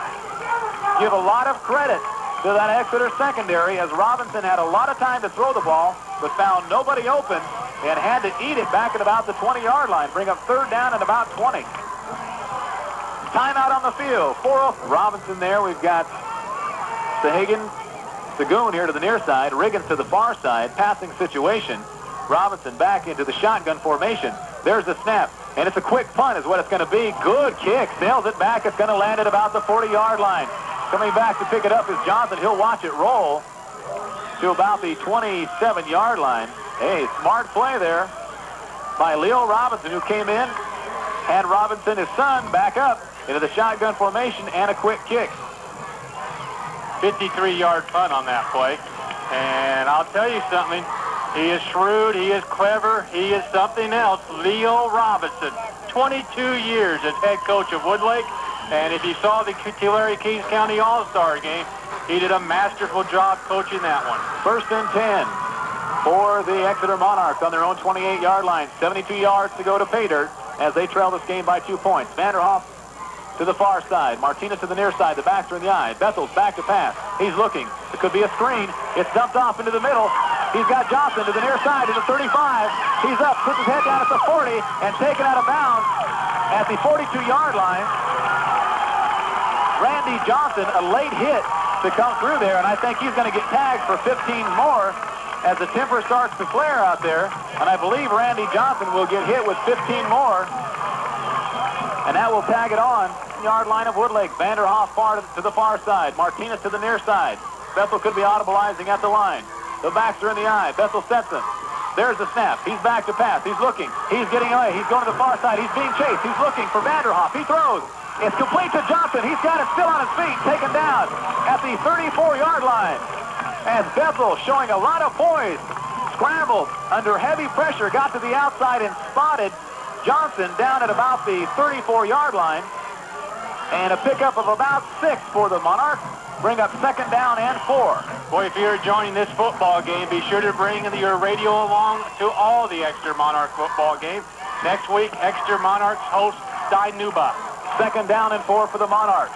Give a lot of credit to that Exeter secondary, as Robinson had a lot of time to throw the ball, but found nobody open and had to eat it back at about the 20-yard line. Bring up 3rd down and about 20. Timeout on the field. Robinson there. We've got Sagoon here to the near side. Riggins to the far side. Passing situation. Robinson back into the shotgun formation. There's the snap, and it's a quick punt is what it's going to be. Good kick. Sails it back. It's going to land at about the 40-yard line. Coming back to pick it up is Johnson. He'll watch it roll to about the 27-yard line. Hey, smart play there by Leo Robinson, who came in. Had Robinson, his son, back up into the shotgun formation and a quick kick. 53-yard punt on that play. And I'll tell you something. He is shrewd. He is clever. He is something else. Leo Robinson, 22 years as head coach of Woodlake. And if you saw the Tulare Kings County All-Star game, he did a masterful job coaching that one. 1st and 10 for the Exeter Monarchs on their own 28-yard line. 72 yards to go to pay dirt as they trail this game by 2 points. Vanderhoff to the far side. Martinez to the near side. The backs are in the eye. Bethel's back to pass. He's looking. It could be a screen. It's dumped off into the middle. He's got Johnson to the near side to the 35. He's up, puts his head down at the 40, and taken out of bounds at the 42-yard line. Randy Johnson, a late hit to come through there, and I think he's going to get tagged for 15 more as the temper starts to flare out there. And I believe Randy Johnson will get hit with 15 more. And that will tag it on the yard line of Woodlake. Vanderhoff far to the far side. Martinez to the near side. Bethel could be audibilizing at the line. The backs are in the eye. Bethel sets him. There's the snap. He's back to pass. He's looking. He's getting away. He's going to the far side. He's being chased. He's looking for Vanderhoff. He throws. It's complete to Johnson. He's got it still on his feet. Taken down at the 34-yard line. As Bethel, showing a lot of poise, scrambled under heavy pressure, got to the outside and spotted Johnson down at about the 34-yard line. And a pickup of about 6 for the Monarchs. Bring up 2nd down and 4. Boy, if you're joining this football game, be sure to bring your radio along to all the Exeter Monarch football games. Next week, Exeter Monarchs host Dinuba. 2nd down and 4 for the Monarchs.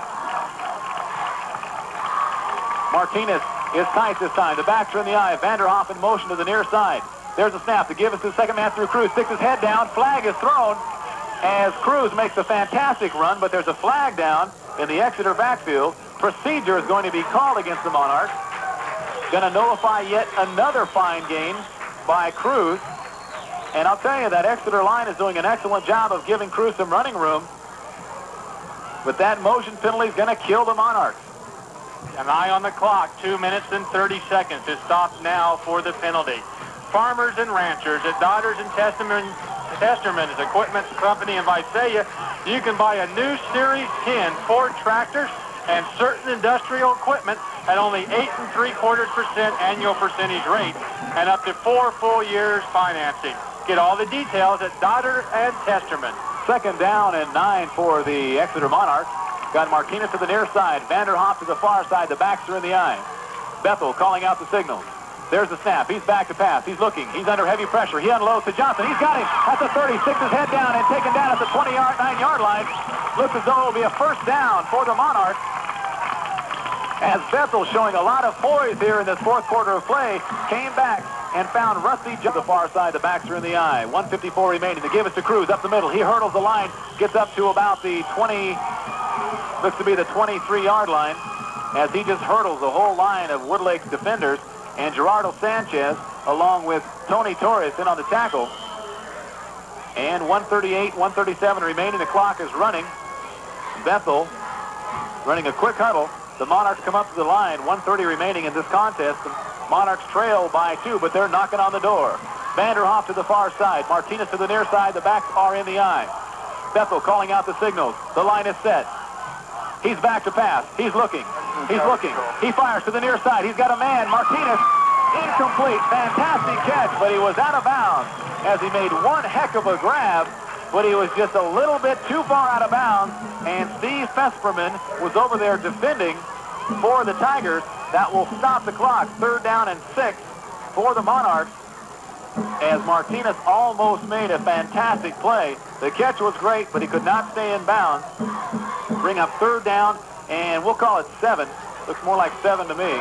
Martinez is tight this time. The backs are in the eye. Vanderhoff in motion to the near side. There's a snap to give us to the second man through Cruz. Sticks his head down. Flag is thrown as Cruz makes a fantastic run, but there's a flag down in the Exeter backfield. Procedure is going to be called against the Monarchs. Going to nullify yet another fine gain by Cruz. And I'll tell you, that Exeter line is doing an excellent job of giving Cruz some running room. But that motion penalty is going to kill the Monarchs. An eye on the clock, 2 minutes and 30 seconds. It stops now for the penalty. Farmers and ranchers at Dodders and Testerman's Equipment Company in Visalia, you can buy a new Series 10 Ford tractors and certain industrial equipment at only 8 3/4% annual percentage rate and up to 4 full years financing. Get all the details at Dodders and Testerman. 2nd down and 9 for the Exeter Monarchs. Got Martinez to the near side. Vanderhoff to the far side. The backs are in the eye. Bethel calling out the signals. There's the snap. He's back to pass. He's looking. He's under heavy pressure. He unloads to Johnson. He's got him at the 30. Sticks his head down and taken down at the 29-yard line. Looks as though it will be a 1st down for the Monarchs. As Bethel, showing a lot of poise here in this 4th quarter of play, came back and found Rusty to the far side. The backs are in the eye. 1:54 remaining. To give us to Cruz up the middle. He hurdles the line. Gets up to about the 20, looks to be the 23-yard line, as he just hurdles the whole line of Woodlake's defenders. And Gerardo Sanchez, along with Tony Torres, in on the tackle. And 1:38, 1:37 remaining. The clock is running. Bethel running a quick huddle. The Monarchs come up to the line. 1:30 remaining in this contest. The Monarchs trail by 2, but they're knocking on the door. Vanderhoff to the far side. Martinez to the near side. The backs are in the eye. Bethel calling out the signals. The line is set. He's back to pass. He's looking. He's looking. He fires to the near side. He's got a man. Martinez, incomplete. Fantastic catch, but he was out of bounds as he made one heck of a grab, but he was just a little bit too far out of bounds, and Steve Fesperman was over there defending for the Tigers. That will stop the clock. 3rd down and 6 for the Monarchs, as Martinez almost made a fantastic play. The catch was great, but he could not stay in bounds. Bring up 3rd down, and we'll call it 7. Looks more like 7 to me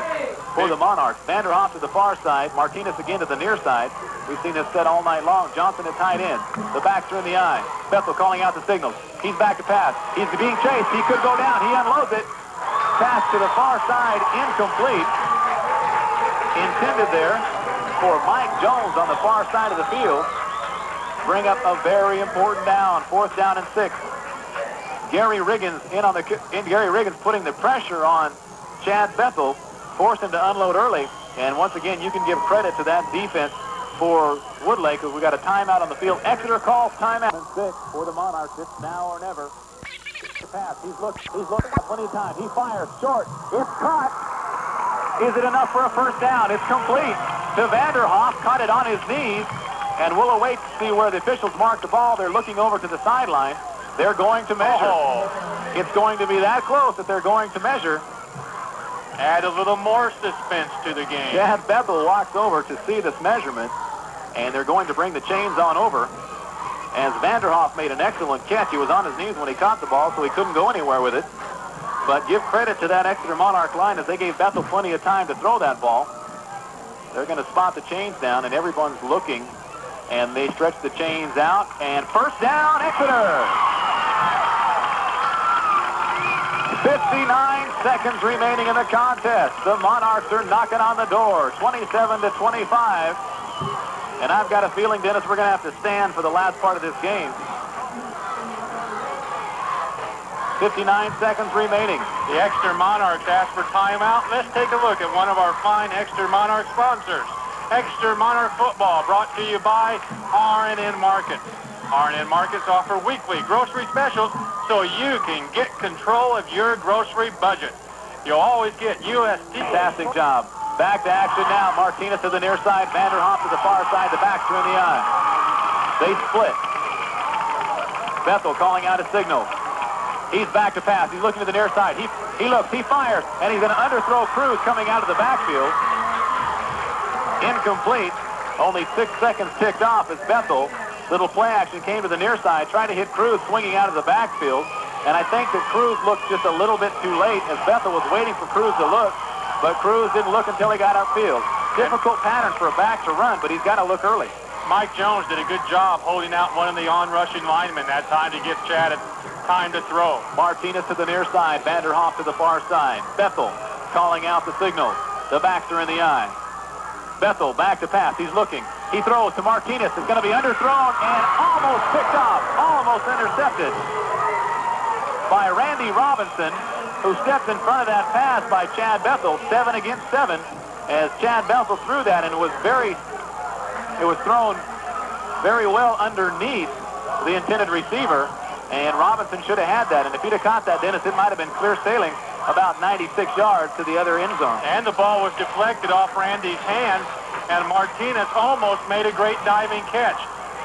for the Monarchs. Vanderhoff to the far side. Martinez again to the near side. We've seen this set all night long. Johnson at tight end. The backs are in the eye. Bethel calling out the signals. He's back to pass. He's being chased. He could go down. He unloads it. Pass to the far side. Incomplete. Intended there for Mike Jones on the far side of the field. Bring up a very important down. 4th down and 6. Gary Riggins Gary Riggins putting the pressure on Chad Bethel, forced him to unload early. And once again, you can give credit to that defense for Woodlake, because we got a timeout on the field. Exeter calls timeout. 6 for the Monarchs. It's now or never. to pass. He's looking plenty of time. He fires short. It's caught. Is it enough for a first down? It's complete to Vanderhoff. Caught it on his knees. And we'll await to see where the officials mark the ball. They're looking over to the sideline. They're going to measure. It's going to be that close that they're going to measure. Add a little more suspense to the game. Chad Bethel walks over to see this measurement, and they're going to bring the chains on over. As Vanderhoff made an excellent catch. He was on his knees when he caught the ball, so he couldn't go anywhere with it. But give credit to that Exeter Monarch line as they gave Bethel plenty of time to throw that ball. They're going to spot the chains down, and everyone's looking, and they stretch the chains out, and first down, Exeter! 59 seconds remaining in the contest. The Monarchs are knocking on the door, 27-25. And I've got a feeling, Dennis, we're going to have to stand for the last part of this game. 59 seconds remaining. The Exeter Monarchs asked for timeout. Let's take a look at one of our fine Exeter Monarch sponsors. Exeter Monarch Football, brought to you by R&N Markets. R&N Markets offer weekly grocery specials so you can get control of your grocery budget. You'll always get USD. Fantastic job. Back to action now. Martinez to the near side. Vanderhoff to the far side. The backs are in the eye. They split. Bethel calling out a signal. He's back to pass. He's looking to the near side. He looks. He fires. And he's going to underthrow Cruz coming out of the backfield. Incomplete. Only 6 seconds ticked off as Bethel, little play action, came to the near side, tried to hit Cruz swinging out of the backfield. And I think that Cruz looked just a little bit too late as Bethel was waiting for Cruz to look. But Cruz didn't look until he got upfield. Difficult pattern for a back to run, but he's got to look early. Mike Jones did a good job holding out one of the on-rushing linemen that time to give Chad time to throw. Martinez to the near side. Vanderhoff to the far side. Bethel calling out the signal. The backs are in the eye. Bethel back to pass. He's looking. He throws to Martinez. It's going to be underthrown and almost picked off. Almost intercepted by Randy Robinson, who stepped in front of that pass by Chad Bethel. 7 against 7 as Chad Bethel threw that, and it was thrown very well underneath the intended receiver, and Robinson should have had that. And if he'd have caught that, Dennis, it might have been clear sailing about 96 yards to the other end zone. And the ball was deflected off Randy's hand, and Martinez almost made a great diving catch.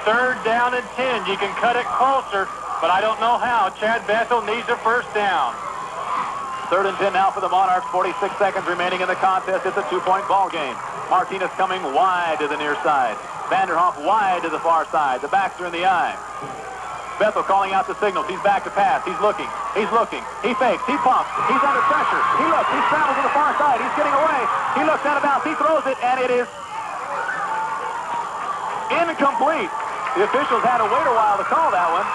3rd down and 10. You can cut it closer, but I don't know how. Chad Bethel needs a first down. 3rd and 10 now for the Monarchs. 46 seconds remaining in the contest. It's a 2-point ball game. Martinez coming wide to the near side. Vanderhoff wide to the far side. The backs are in the eye. Bethel calling out the signals. He's back to pass. He's looking. He's looking. He fakes. He pumps. He's under pressure. He looks. He travels to the far side. He's getting away. He looks out of bounds. He throws it, and it is incomplete. The officials had to wait a while to call that one.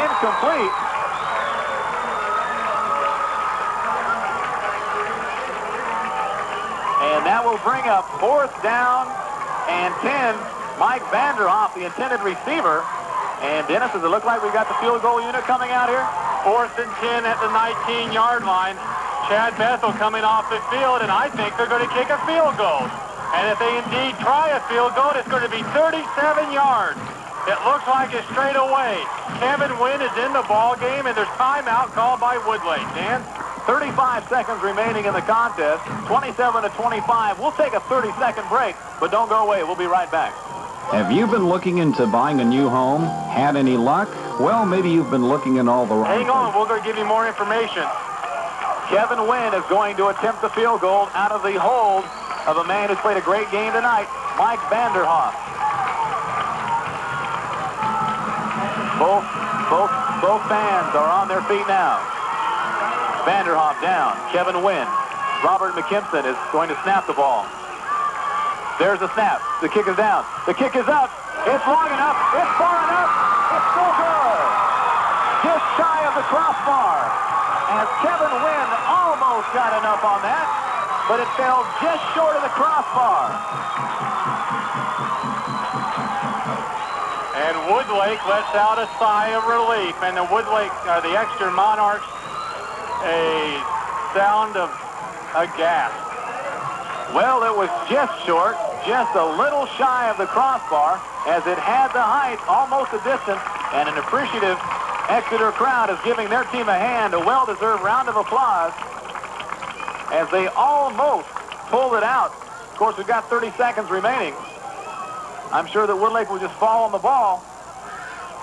Incomplete. And that will bring up 4th down and 10. Mike Vanderhoff, the intended receiver. And Dennis, does it look like we got the field goal unit coming out here? 4th and 10 at the 19-yard line. Chad Bethel coming off the field, and I think they're going to kick a field goal. And if they indeed try a field goal, it's going to be 37 yards. It looks like it's straight away. Kevin Wynn is in the ball game, and there's timeout called by Woodlake. Dan? 35 seconds remaining in the contest. 27-25. We'll take a 30-second break, but don't go away. We'll be right back. Have you been looking into buying a new home? Had any luck? Well, maybe you've been looking in all the wrong Hang on, we're going to give you more information. Kevin Wynn is going to attempt the field goal out of the hold of a man who's played a great game tonight, Mike Vanderhoff. Both fans are on their feet now. Vanderhoff down. Kevin Wynn. Robert McKimson is going to snap the ball. There's a snap. The kick is down. The kick is up. It's long enough. It's far enough. It's so good. Just shy of the crossbar. As Kevin Wynn almost got enough on that, but it fell just short of the crossbar. And Woodlake lets out a sigh of relief, and the Exeter Monarchs, a sound of a gasp. Well, it was just short, just a little shy of the crossbar, as it had the height, almost a distance, and an appreciative Exeter crowd is giving their team a hand, a well-deserved round of applause as they almost pulled it out. Of course, we've got 30 seconds remaining. I'm sure that Woodlake will just fall on the ball,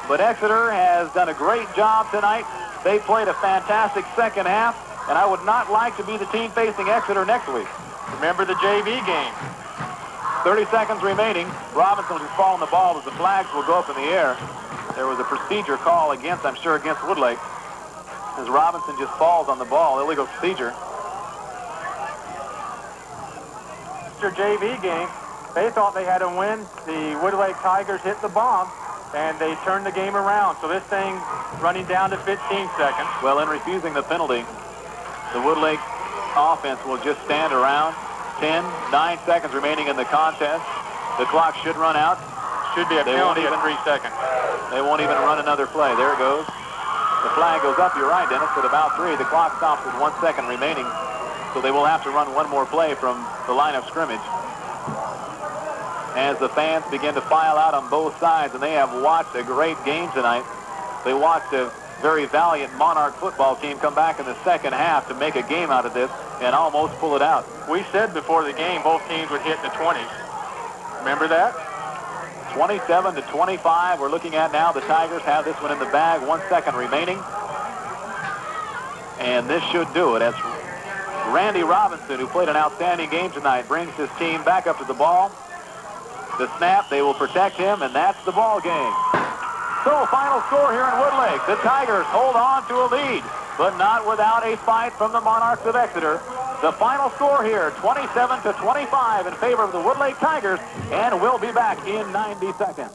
but Exeter has done a great job tonight. They played a fantastic second half, and I would not like to be the team facing Exeter next week. Remember the JV game. 30 seconds remaining. Robinson will just fall on the ball as the flags will go up in the air. There was a procedure call against, I'm sure, against Woodlake, as Robinson just falls on the ball. Illegal procedure. Your JV game, they thought they had to win. The Woodlake Tigers hit the bomb, and they turned the game around. So this thing running down to 15 seconds. Well, in refusing the penalty, the Woodlake offense will just stand around. 9 seconds remaining in the contest. The clock should run out. Should be a penalty at 3 seconds. They won't even run another play. There it goes. The flag goes up, you're right, Dennis, at about 3. The clock stops with 1 second remaining. So they will have to run one more play from the line of scrimmage. As the fans begin to file out on both sides, and they have watched a great game tonight. They watched a very valiant Monarch football team come back in the second half to make a game out of this and almost pull it out. We said before the game both teams would hit the 20s. Remember that? 27-25 we're looking at now. The Tigers have this one in the bag. 1 second remaining. And this should do it. As Randy Robinson, who played an outstanding game tonight, brings his team back up to the ball. The snap, they will protect him, and that's the ball game. So, final score here in Woodlake. The Tigers hold on to a lead, but not without a fight from the Monarchs of Exeter. The final score here, 27-25 in favor of the Woodlake Tigers, and we'll be back in 90 seconds.